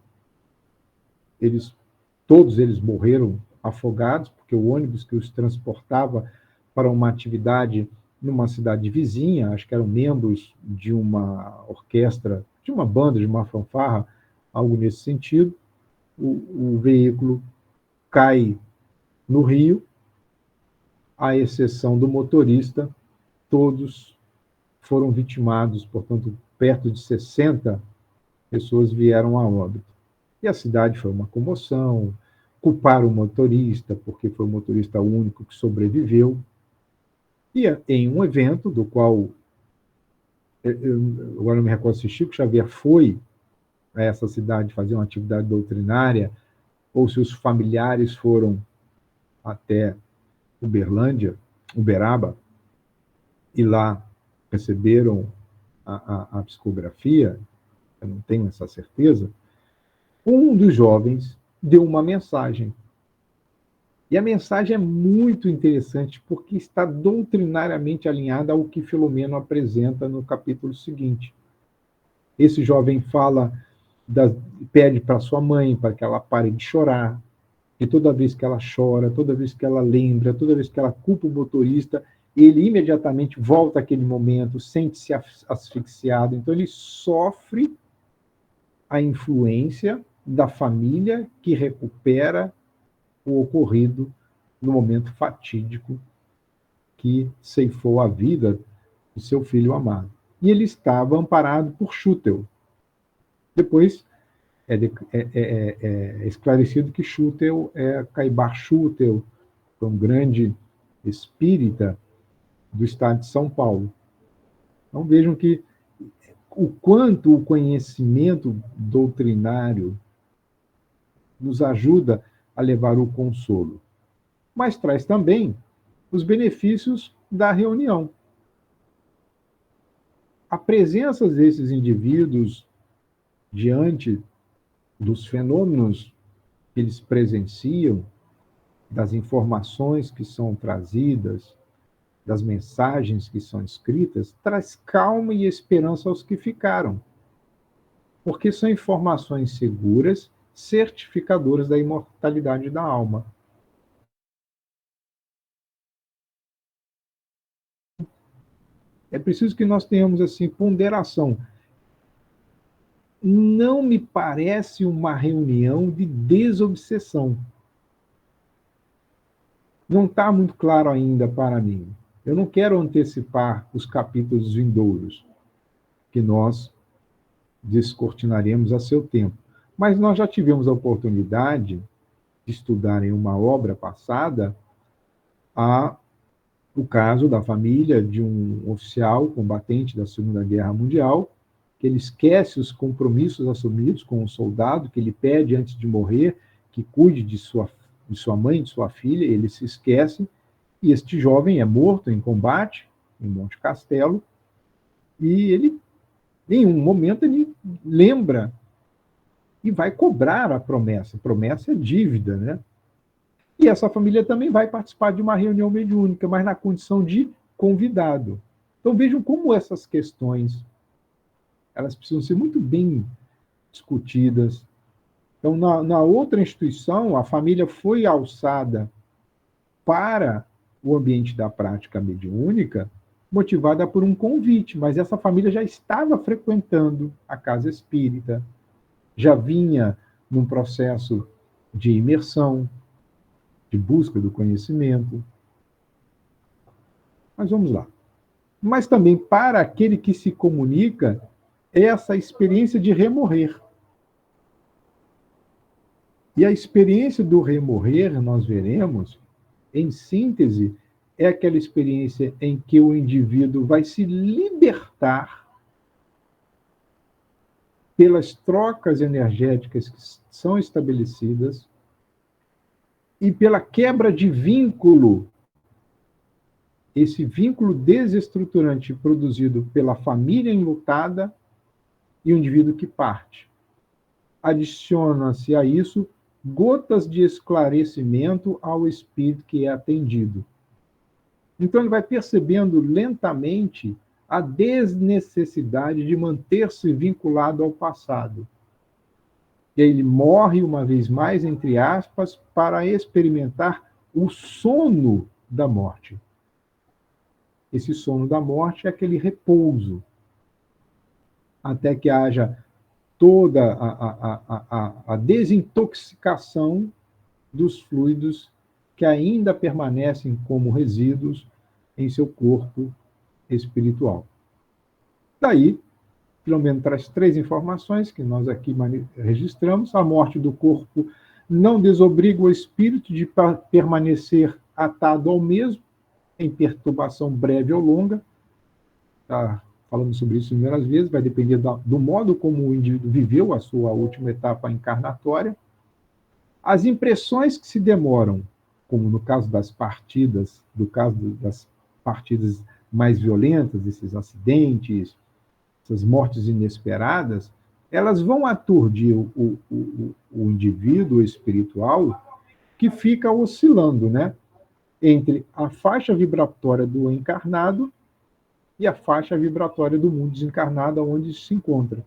todos eles morreram afogados, porque o ônibus que os transportava para uma atividade numa cidade vizinha, acho que eram membros de uma orquestra, de uma banda, de uma fanfarra, algo nesse sentido, o veículo cai no rio, à exceção do motorista, todos foram vitimados, portanto, perto de 60 pessoas vieram a óbito. E a cidade foi uma comoção, culparam o motorista, porque foi o motorista único que sobreviveu. E em um evento do qual, eu agora não me recordo se Chico Xavier foi a essa cidade fazer uma atividade doutrinária, ou se os familiares foram até Uberaba, e lá receberam a psicografia, eu não tenho essa certeza, um dos jovens deu uma mensagem. E a mensagem é muito interessante, porque está doutrinariamente alinhada ao que Filomeno apresenta no capítulo seguinte. Esse jovem pede para sua mãe para que ela pare de chorar, e toda vez que ela chora, toda vez que ela lembra, toda vez que ela culpa o motorista, ele imediatamente volta àquele momento, sente-se asfixiado. Então, ele sofre a influência da família que recupera o ocorrido no momento fatídico que ceifou a vida do seu filho amado. E ele estava amparado por Schutel. Depois é esclarecido que Schutel é Caibar Schutel, foi um grande espírita do estado de São Paulo. Então vejam que o quanto o conhecimento doutrinário nos ajuda a levar o consolo, mas traz também os benefícios da reunião. A presença desses indivíduos diante dos fenômenos que eles presenciam, das informações que são trazidas, das mensagens que são escritas, traz calma e esperança aos que ficaram, porque são informações seguras, certificadoras da imortalidade da alma. É preciso que nós tenhamos assim ponderação. Não me parece uma reunião de desobsessão. Não está muito claro ainda para mim. Eu não quero antecipar os capítulos vindouros, que nós descortinaremos a seu tempo. Mas nós já tivemos a oportunidade de estudar em uma obra passada o caso da família de um oficial combatente da Segunda Guerra Mundial, que ele esquece os compromissos assumidos com um soldado, que ele pede antes de morrer que cuide de sua mãe, de sua filha, ele se esquece, e este jovem é morto em combate, em Monte Castelo, e ele, em um momento, ele lembra e vai cobrar a promessa. Promessa é dívida, né? E essa família também vai participar de uma reunião mediúnica, mas na condição de convidado. Então vejam como essas questões elas precisam ser muito bem discutidas. Então, na outra instituição, a família foi alçada para o ambiente da prática mediúnica, motivada por um convite, mas essa família já estava frequentando a casa espírita, já vinha num processo de imersão, de busca do conhecimento. Mas vamos lá. Mas também para aquele que se comunica, essa experiência de remorrer. E a experiência do remorrer, nós veremos, em síntese, é aquela experiência em que o indivíduo vai se libertar pelas trocas energéticas que são estabelecidas e pela quebra de vínculo, esse vínculo desestruturante produzido pela família enlutada e o indivíduo que parte. Adiciona-se a isso gotas de esclarecimento ao espírito que é atendido. Então ele vai percebendo lentamente a desnecessidade de manter-se vinculado ao passado. E aí ele morre uma vez mais, entre aspas, para experimentar o sono da morte. Esse sono da morte é aquele repouso, até que haja toda a desintoxicação dos fluidos que ainda permanecem como resíduos em seu corpo espiritual. Daí, pelo menos traz 3 informações que nós aqui registramos. A morte do corpo não desobriga o espírito de permanecer atado ao mesmo, em perturbação breve ou longa. Tá falando sobre isso inúmeras vezes, vai depender do modo como o indivíduo viveu a sua última etapa encarnatória. As impressões que se demoram, como no caso das partidas, das partidas mais violentas, esses acidentes, essas mortes inesperadas, elas vão aturdir o indivíduo espiritual, que fica oscilando, né, entre a faixa vibratória do encarnado e a faixa vibratória do mundo desencarnado, onde se encontra.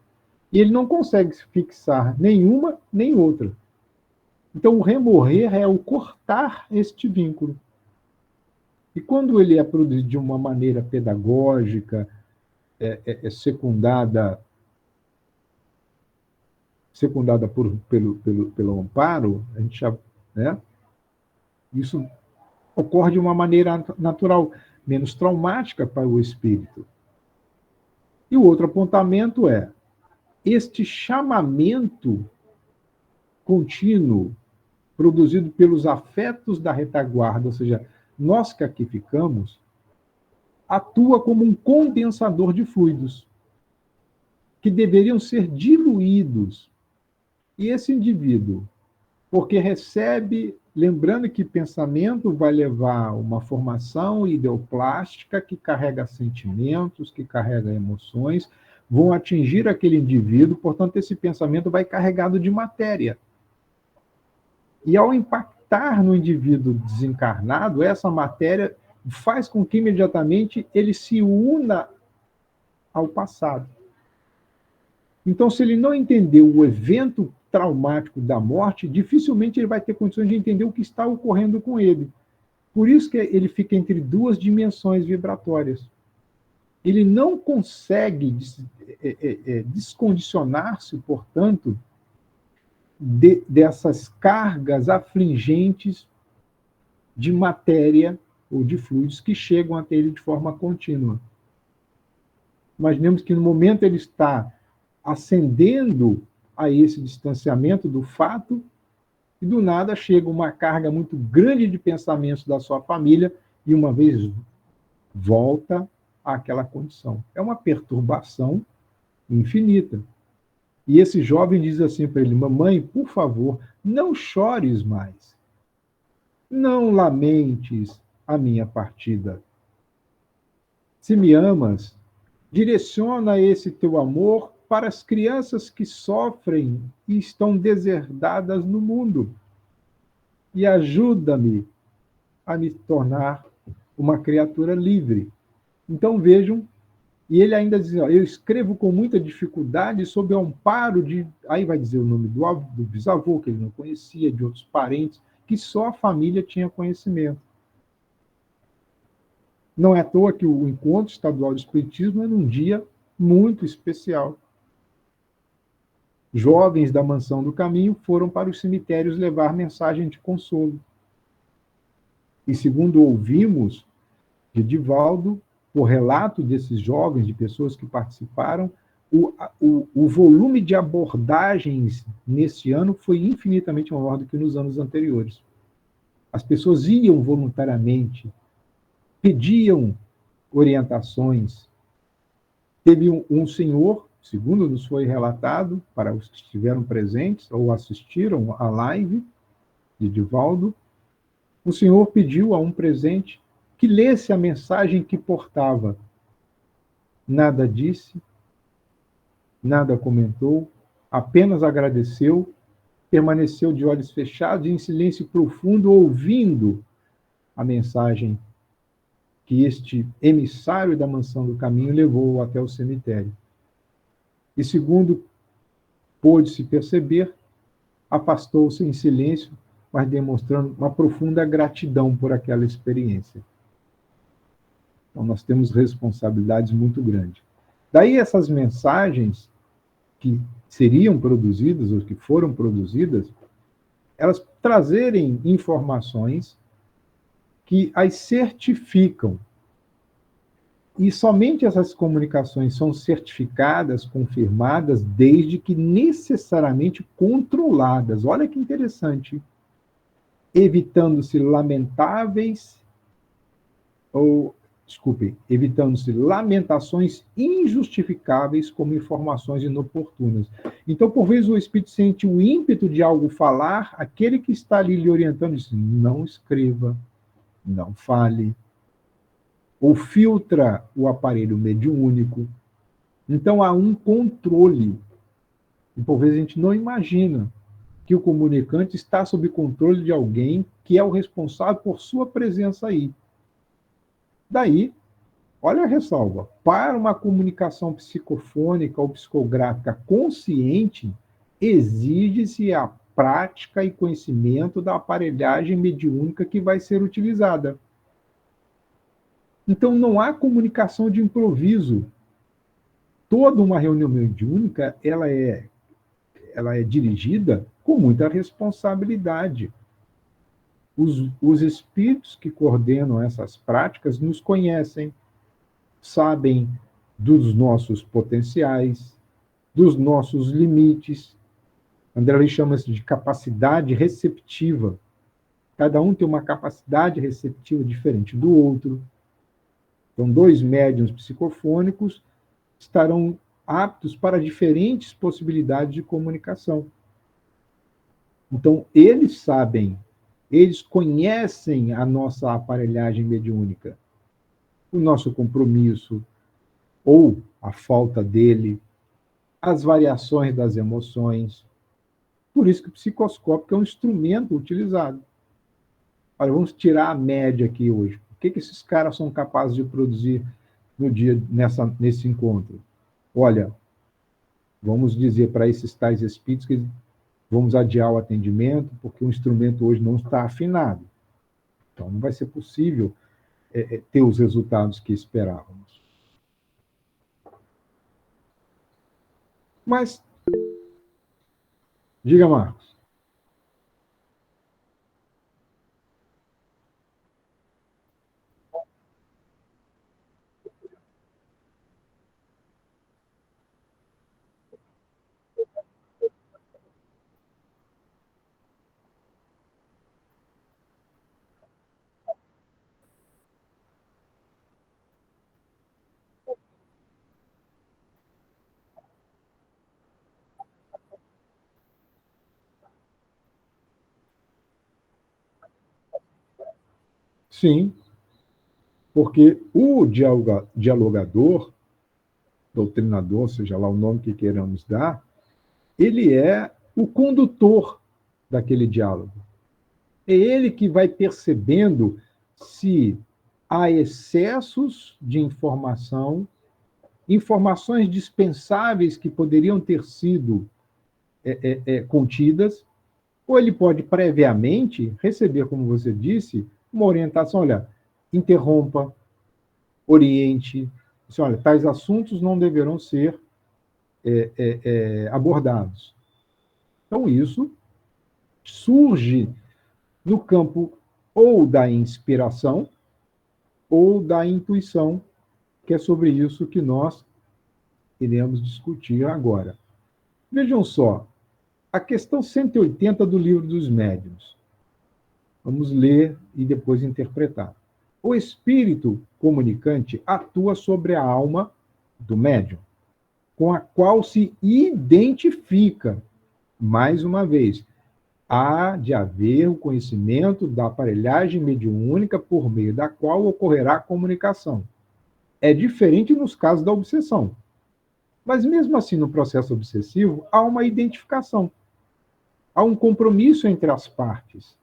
E ele não consegue fixar nenhuma nem outra. Então, o remorrer é o cortar este vínculo. E quando ele é produzido de uma maneira pedagógica, secundada pelo amparo, a gente já, né, isso ocorre de uma maneira natural, menos traumática para o espírito. E o outro apontamento é este chamamento contínuo produzido pelos afetos da retaguarda, ou seja, nós que aqui ficamos, atua como um condensador de fluidos que deveriam ser diluídos. E esse indivíduo, porque recebe, lembrando que pensamento vai levar uma formação ideoplástica que carrega sentimentos, que carrega emoções, vão atingir aquele indivíduo, portanto, esse pensamento vai carregado de matéria. E ao impactar no indivíduo desencarnado, essa matéria faz com que imediatamente ele se una ao passado. Então, se ele não entender o evento traumático da morte, dificilmente ele vai ter condições de entender o que está ocorrendo com ele. Por isso que ele fica entre 2 dimensões vibratórias. Ele não consegue descondicionar-se, portanto, dessas cargas afligentes de matéria ou de fluidos que chegam até ele de forma contínua. Imaginemos que no momento ele está ascendendo a esse distanciamento do fato, e do nada chega uma carga muito grande de pensamentos da sua família, e uma vez volta àquela condição. É uma perturbação infinita. E esse jovem diz assim para ele: mamãe, por favor, não chores mais. Não lamentes a minha partida. Se me amas, direciona esse teu amor para as crianças que sofrem e estão deserdadas no mundo. E ajuda-me a me tornar uma criatura livre. Então vejam, e ele ainda diz: eu escrevo com muita dificuldade sob o amparo de... Aí vai dizer o nome do bisavô, que ele não conhecia, de outros parentes, que só a família tinha conhecimento. Não é à toa que o Encontro Estadual de Espiritismo é num dia muito especial. Jovens da Mansão do Caminho foram para os cemitérios levar mensagem de consolo. E segundo ouvimos de Divaldo, o relato desses jovens, de pessoas que participaram, o volume de abordagens nesse ano foi infinitamente maior do que nos anos anteriores. As pessoas iam voluntariamente, pediam orientações. Teve um senhor, segundo nos foi relatado, para os que estiveram presentes ou assistiram à live de Divaldo, o senhor pediu a um presente que lesse a mensagem que portava. Nada disse, nada comentou, apenas agradeceu, permaneceu de olhos fechados e em silêncio profundo, ouvindo a mensagem que este emissário da Mansão do Caminho levou até o cemitério. E segundo pôde-se perceber, afastou-se em silêncio, mas demonstrando uma profunda gratidão por aquela experiência. Então, nós temos responsabilidades muito grandes. Daí essas mensagens que seriam produzidas, ou que foram produzidas, elas trazerem informações que as certificam. E somente essas comunicações são certificadas, confirmadas, desde que necessariamente controladas. Olha que interessante. Evitando-se lamentáveis, ou, desculpem, evitando-se lamentações injustificáveis como informações inoportunas. Então, por vezes, o espírito sente o ímpeto de algo falar, aquele que está ali lhe orientando diz, não escreva, não fale, ou filtra o aparelho mediúnico. Então, há um controle. E, por vezes, a gente não imagina que o comunicante está sob controle de alguém que é o responsável por sua presença aí. Daí, olha a ressalva, para uma comunicação psicofônica ou psicográfica consciente, exige-se a prática e conhecimento da aparelhagem mediúnica que vai ser utilizada. Então, não há comunicação de improviso. Toda uma reunião mediúnica, ela é dirigida com muita responsabilidade. Os espíritos que coordenam essas práticas nos conhecem, sabem dos nossos potenciais, dos nossos limites. André Luiz chama isso de capacidade receptiva. Cada um tem uma capacidade receptiva diferente do outro. Então, 2 médiuns psicofônicos estarão aptos para diferentes possibilidades de comunicação. Então, eles sabem, eles conhecem a nossa aparelhagem mediúnica, o nosso compromisso, ou a falta dele, as variações das emoções. Por isso que o psicoscópio é um instrumento utilizado. Olha, vamos tirar a média aqui hoje. O que esses caras são capazes de produzir no dia, nesse encontro? Olha, vamos dizer para esses tais espíritos que vamos adiar o atendimento, porque o instrumento hoje não está afinado. Então, não vai ser possível ter os resultados que esperávamos. Mas, diga, Marcos. Sim, porque o dialogador, doutrinador, seja lá o nome que queiramos dar, ele é o condutor daquele diálogo. É ele que vai percebendo se há excessos de informação, informações dispensáveis que poderiam ter sido contidas, ou ele pode previamente receber, como você disse, uma orientação, olha, interrompa, oriente, assim, olha, tais assuntos não deverão ser abordados. Então, isso surge no campo ou da inspiração ou da intuição, que é sobre isso que nós iremos discutir agora. Vejam só, a questão 180 do Livro dos Médiuns. Vamos ler e depois interpretar. O espírito comunicante atua sobre a alma do médium, com a qual se identifica. Mais uma vez, há de haver o conhecimento da aparelhagem mediúnica por meio da qual ocorrerá a comunicação. É diferente nos casos da obsessão. Mas, mesmo assim, no processo obsessivo, há uma identificação. Há um compromisso entre as partes.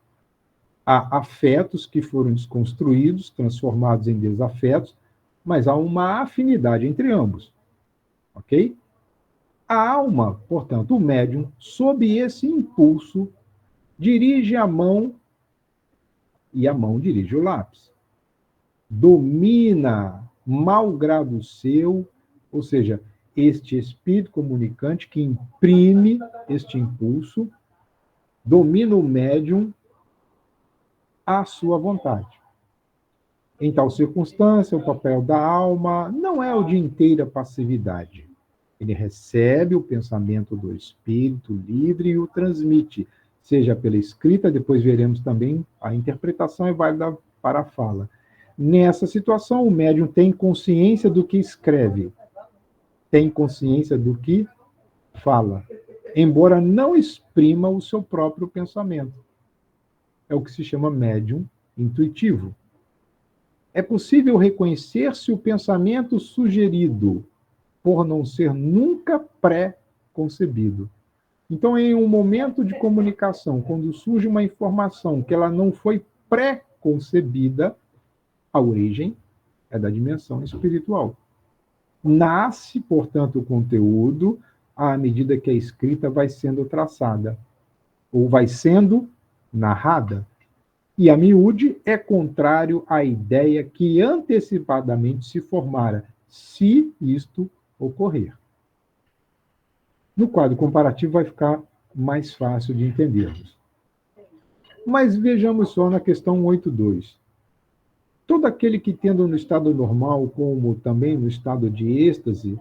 Há afetos que foram desconstruídos, transformados em desafetos, mas há uma afinidade entre ambos. Ok? A alma, portanto, o médium, sob esse impulso, dirige a mão e a mão dirige o lápis. Domina, malgrado seu, ou seja, este espírito comunicante que imprime este impulso, domina o médium à sua vontade. Em tal circunstância, o papel da alma não é o de inteira passividade. Ele recebe o pensamento do espírito livre e o transmite, seja pela escrita, depois veremos também a interpretação é válida para a fala. Nessa situação, o médium tem consciência do que escreve, tem consciência do que fala, embora não exprima o seu próprio pensamento. É o que se chama médium intuitivo. É possível reconhecer se o pensamento sugerido, por não ser nunca pré-concebido. Então, em um momento de comunicação, quando surge uma informação que ela não foi pré-concebida, a origem é da dimensão espiritual. Nasce, portanto, o conteúdo à medida que a escrita vai sendo traçada, ou vai sendo narrada. E a miúde é contrário à ideia que antecipadamente se formara, se isto ocorrer. No quadro comparativo vai ficar mais fácil de entendermos. Mas vejamos só na questão 8.2. Todo aquele que, tendo no estado normal, como também no estado de êxtase,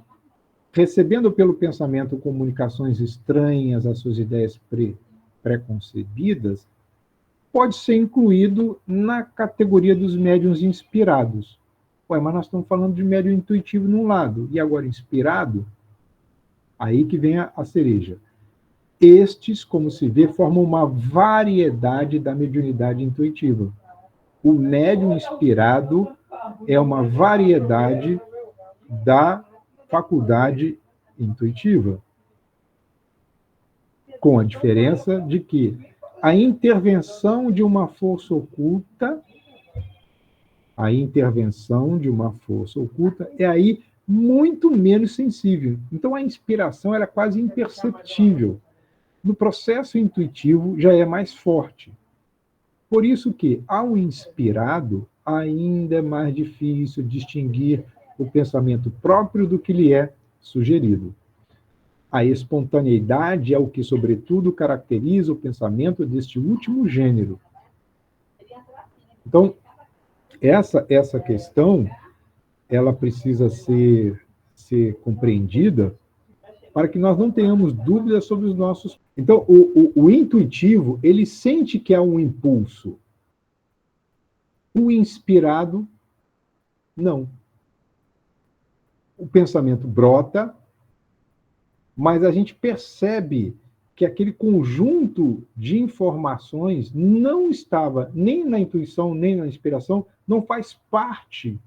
recebendo pelo pensamento comunicações estranhas às suas ideias preconcebidas, pode ser incluído na categoria dos médiuns inspirados. Ué, mas nós estamos falando de médium intuitivo num lado, e agora inspirado? Aí que vem a cereja. Estes, como se vê, formam uma variedade da mediunidade intuitiva. O médium inspirado é uma variedade da faculdade intuitiva, com a diferença de que a intervenção de uma força oculta, é aí muito menos sensível. Então, a inspiração ela é quase imperceptível. No processo intuitivo, já é mais forte. Por isso que, ao inspirado, ainda é mais difícil distinguir o pensamento próprio do que lhe é sugerido. A espontaneidade é o que, sobretudo, caracteriza o pensamento deste último gênero. Então, essa questão, ela precisa ser compreendida para que nós não tenhamos dúvidas sobre os nossos... Então, o intuitivo, ele sente que há um impulso. O inspirado, não. O pensamento brota, mas a gente percebe que aquele conjunto de informações não estava nem na intuição, nem na inspiração, não faz parte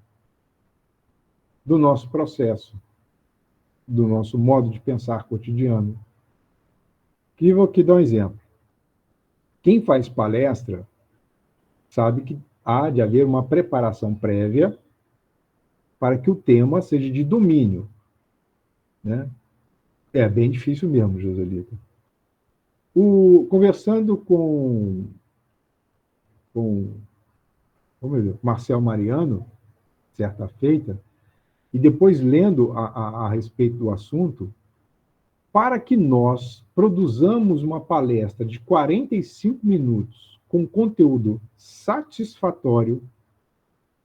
do nosso processo, do nosso modo de pensar cotidiano. Que vou aqui dar um exemplo. Quem faz palestra sabe que há de haver uma preparação prévia para que o tema seja de domínio, né? É bem difícil mesmo, Joselita. Conversando com Marcel Mariano, certa feita, e depois lendo a respeito do assunto, para que nós produzamos uma palestra de 45 minutos com conteúdo satisfatório,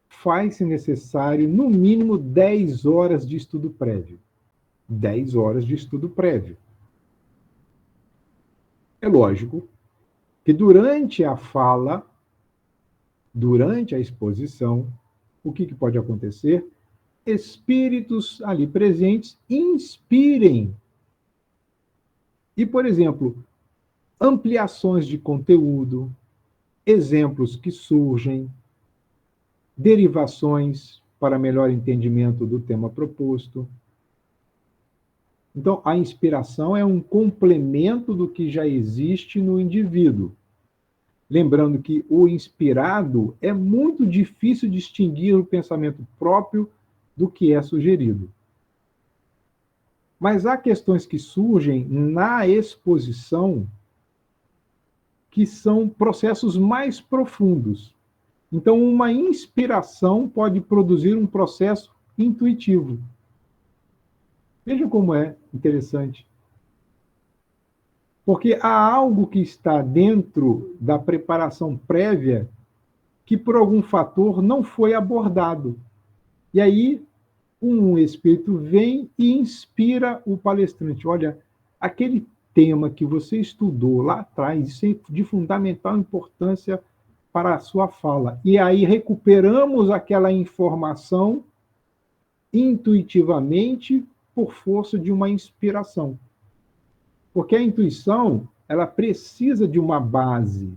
faz-se necessário, no mínimo, 10 horas de estudo prévio. 10 horas de estudo prévio. É lógico que durante a fala, durante a exposição, o que pode acontecer? Espíritos ali presentes inspirem. E, por exemplo, ampliações de conteúdo, exemplos que surgem, derivações para melhor entendimento do tema proposto. Então, a inspiração é um complemento do que já existe no indivíduo. Lembrando que o inspirado é muito difícil distinguir o pensamento próprio do que é sugerido. Mas há questões que surgem na exposição que são processos mais profundos. Então, uma inspiração pode produzir um processo intuitivo. Veja como é interessante. Porque há algo que está dentro da preparação prévia que, por algum fator, não foi abordado. E aí, um espírito vem e inspira o palestrante. Olha, aquele tema que você estudou lá atrás, isso é de fundamental importância para a sua fala. E aí recuperamos aquela informação intuitivamente por força de uma inspiração. Porque a intuição, ela precisa de uma base,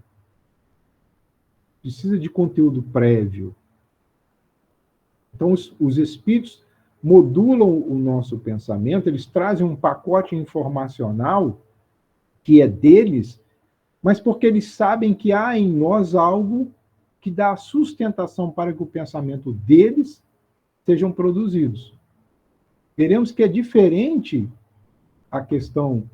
precisa de conteúdo prévio. Então, os espíritos modulam o nosso pensamento, eles trazem um pacote informacional que é deles, mas porque eles sabem que há em nós algo que dá sustentação para que o pensamento deles sejam produzidos. Veremos que é diferente a questão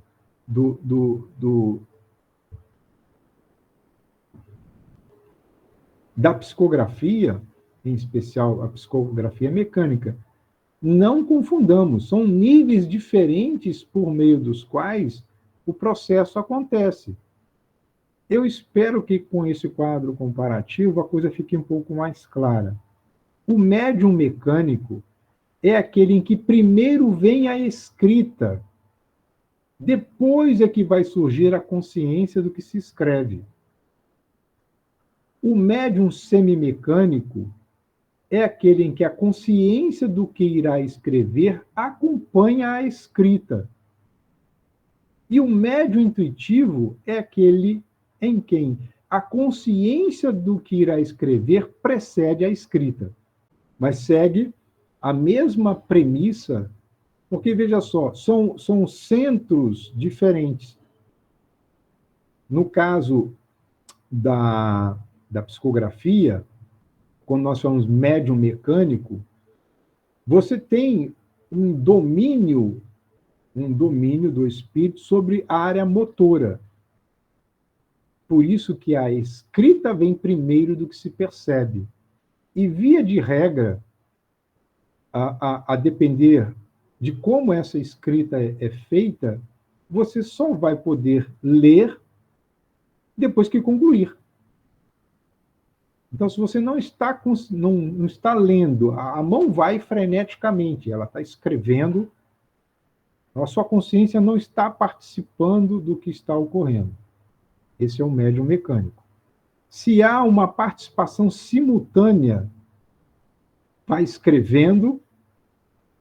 da psicografia, em especial a psicografia mecânica. Não confundamos, são níveis diferentes por meio dos quais o processo acontece. Eu espero que com esse quadro comparativo a coisa fique um pouco mais clara. O médium mecânico é aquele em que primeiro vem a escrita, depois é que vai surgir a consciência do que se escreve. O médium semimecânico é aquele em que a consciência do que irá escrever acompanha a escrita. E o médium intuitivo é aquele em quem a consciência do que irá escrever precede a escrita, mas segue a mesma premissa, porque, veja só, são centros diferentes. No caso da psicografia, quando nós falamos médium mecânico, você tem um domínio do espírito sobre a área motora. Por isso que a escrita vem primeiro do que se percebe. E, via de regra, a depender de como essa escrita é feita, você só vai poder ler depois que concluir. Então, se você não está lendo, a mão vai freneticamente, ela está escrevendo, a sua consciência não está participando do que está ocorrendo. Esse é o médium mecânico. Se há uma participação simultânea, vai escrevendo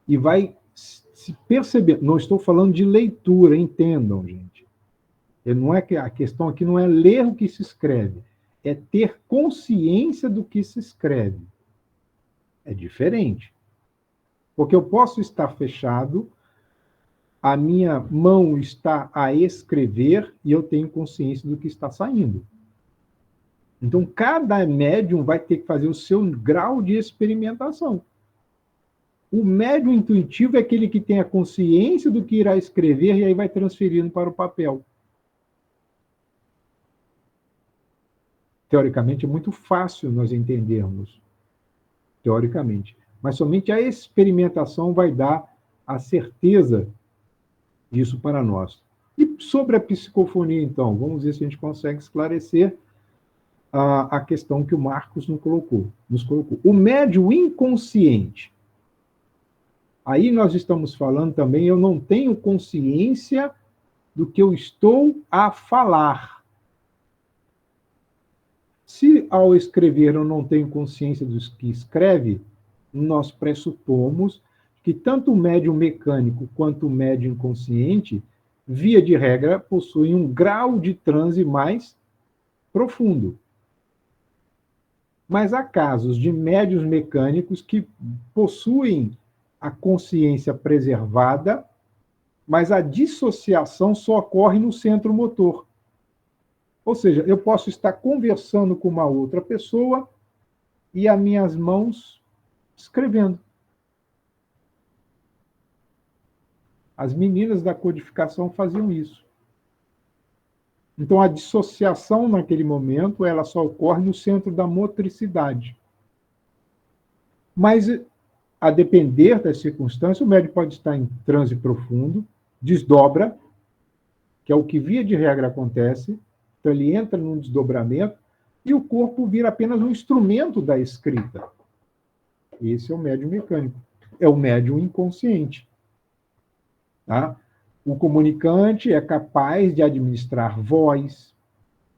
e vai se perceber. Não estou falando de leitura, entendam, gente. Não é que a questão aqui não é ler o que se escreve, é ter consciência do que se escreve. É diferente. Porque eu posso estar fechado, a minha mão está a escrever e eu tenho consciência do que está saindo. Então, cada médium vai ter que fazer o seu grau de experimentação. O médium intuitivo é aquele que tem a consciência do que irá escrever e aí vai transferindo para o papel. Teoricamente, é muito fácil nós entendermos. Teoricamente. Mas somente a experimentação vai dar a certeza disso para nós. E sobre a psicofonia, então, vamos ver se a gente consegue esclarecer a questão que o Marcos nos colocou. O médium inconsciente. Aí nós estamos falando também, eu não tenho consciência do que eu estou a falar. Se ao escrever eu não tenho consciência do que escreve, nós pressupomos que tanto o médium mecânico quanto o médium inconsciente, via de regra, possuem um grau de transe mais profundo. Mas há casos de médiuns mecânicos que possuem a consciência preservada, mas a dissociação só ocorre no centro motor. Ou seja, eu posso estar conversando com uma outra pessoa e as minhas mãos escrevendo. As meninas da codificação faziam isso. Então, a dissociação naquele momento, ela só ocorre no centro da motricidade. Mas a depender das circunstâncias, o médium pode estar em transe profundo, desdobra, que é o que via de regra acontece, então ele entra num desdobramento e o corpo vira apenas um instrumento da escrita. Esse é o médium mecânico, é o médium inconsciente. Tá? O comunicante é capaz de administrar voz,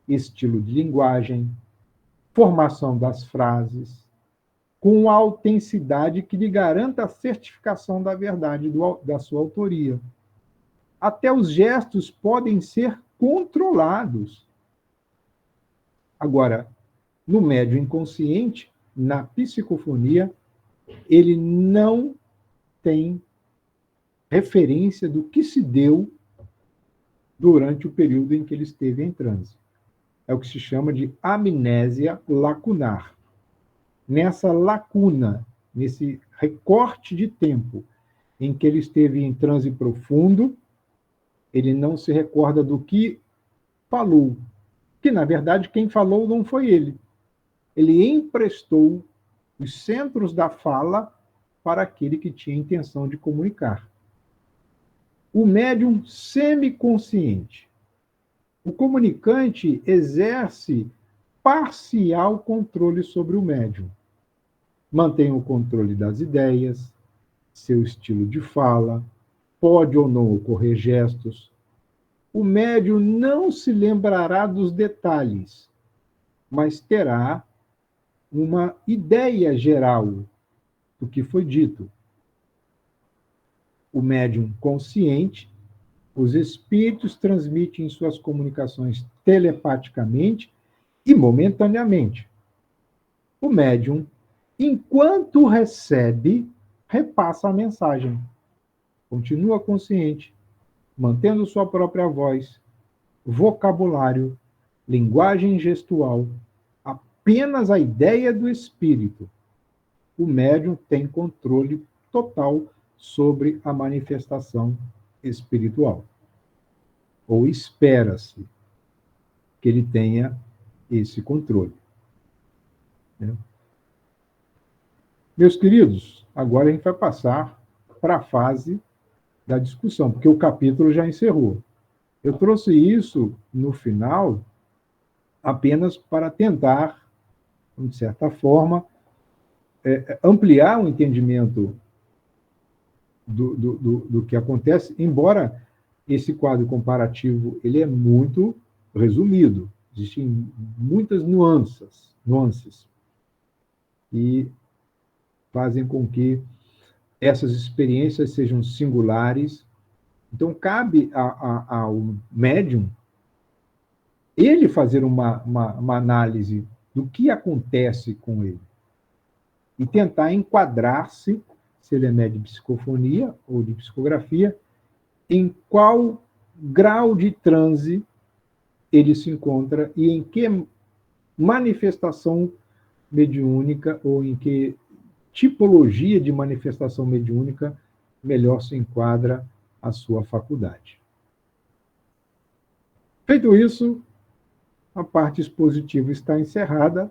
estilo de linguagem, formação das frases, com a autenticidade que lhe garanta a certificação da verdade da sua autoria. Até os gestos podem ser controlados. Agora, no médium inconsciente, na psicofonia, ele não tem referência do que se deu durante o período em que ele esteve em transe. É o que se chama de amnésia lacunar. Nessa lacuna, nesse recorte de tempo em que ele esteve em transe profundo, ele não se recorda do que falou, que, na verdade, quem falou não foi ele. Ele emprestou os centros da fala para aquele que tinha intenção de comunicar. O médium semiconsciente. O comunicante exerce parcial controle sobre o médium. Mantém o controle das ideias, seu estilo de fala, pode ou não ocorrer gestos. O médium não se lembrará dos detalhes, mas terá uma ideia geral do que foi dito. O médium consciente, os espíritos transmitem suas comunicações telepaticamente e momentaneamente. O médium, enquanto recebe, repassa a mensagem. Continua consciente, mantendo sua própria voz, vocabulário, linguagem gestual, apenas a ideia do espírito. O médium tem controle total sobre a manifestação espiritual. Ou espera-se que ele tenha esse controle. Meus queridos, agora a gente vai passar para a fase da discussão, porque o capítulo já encerrou. Eu trouxe isso no final apenas para tentar, de certa forma, ampliar o entendimento do que acontece, embora esse quadro comparativo ele é muito resumido. Existem muitas nuances e fazem com que essas experiências sejam singulares. Então, cabe ao médium ele fazer uma análise do que acontece com ele e tentar enquadrar-se, se ele é médium de psicofonia ou de psicografia, em qual grau de transe ele se encontra e em que manifestação mediúnica ou em que tipologia de manifestação mediúnica melhor se enquadra a sua faculdade. Feito isso, a parte expositiva está encerrada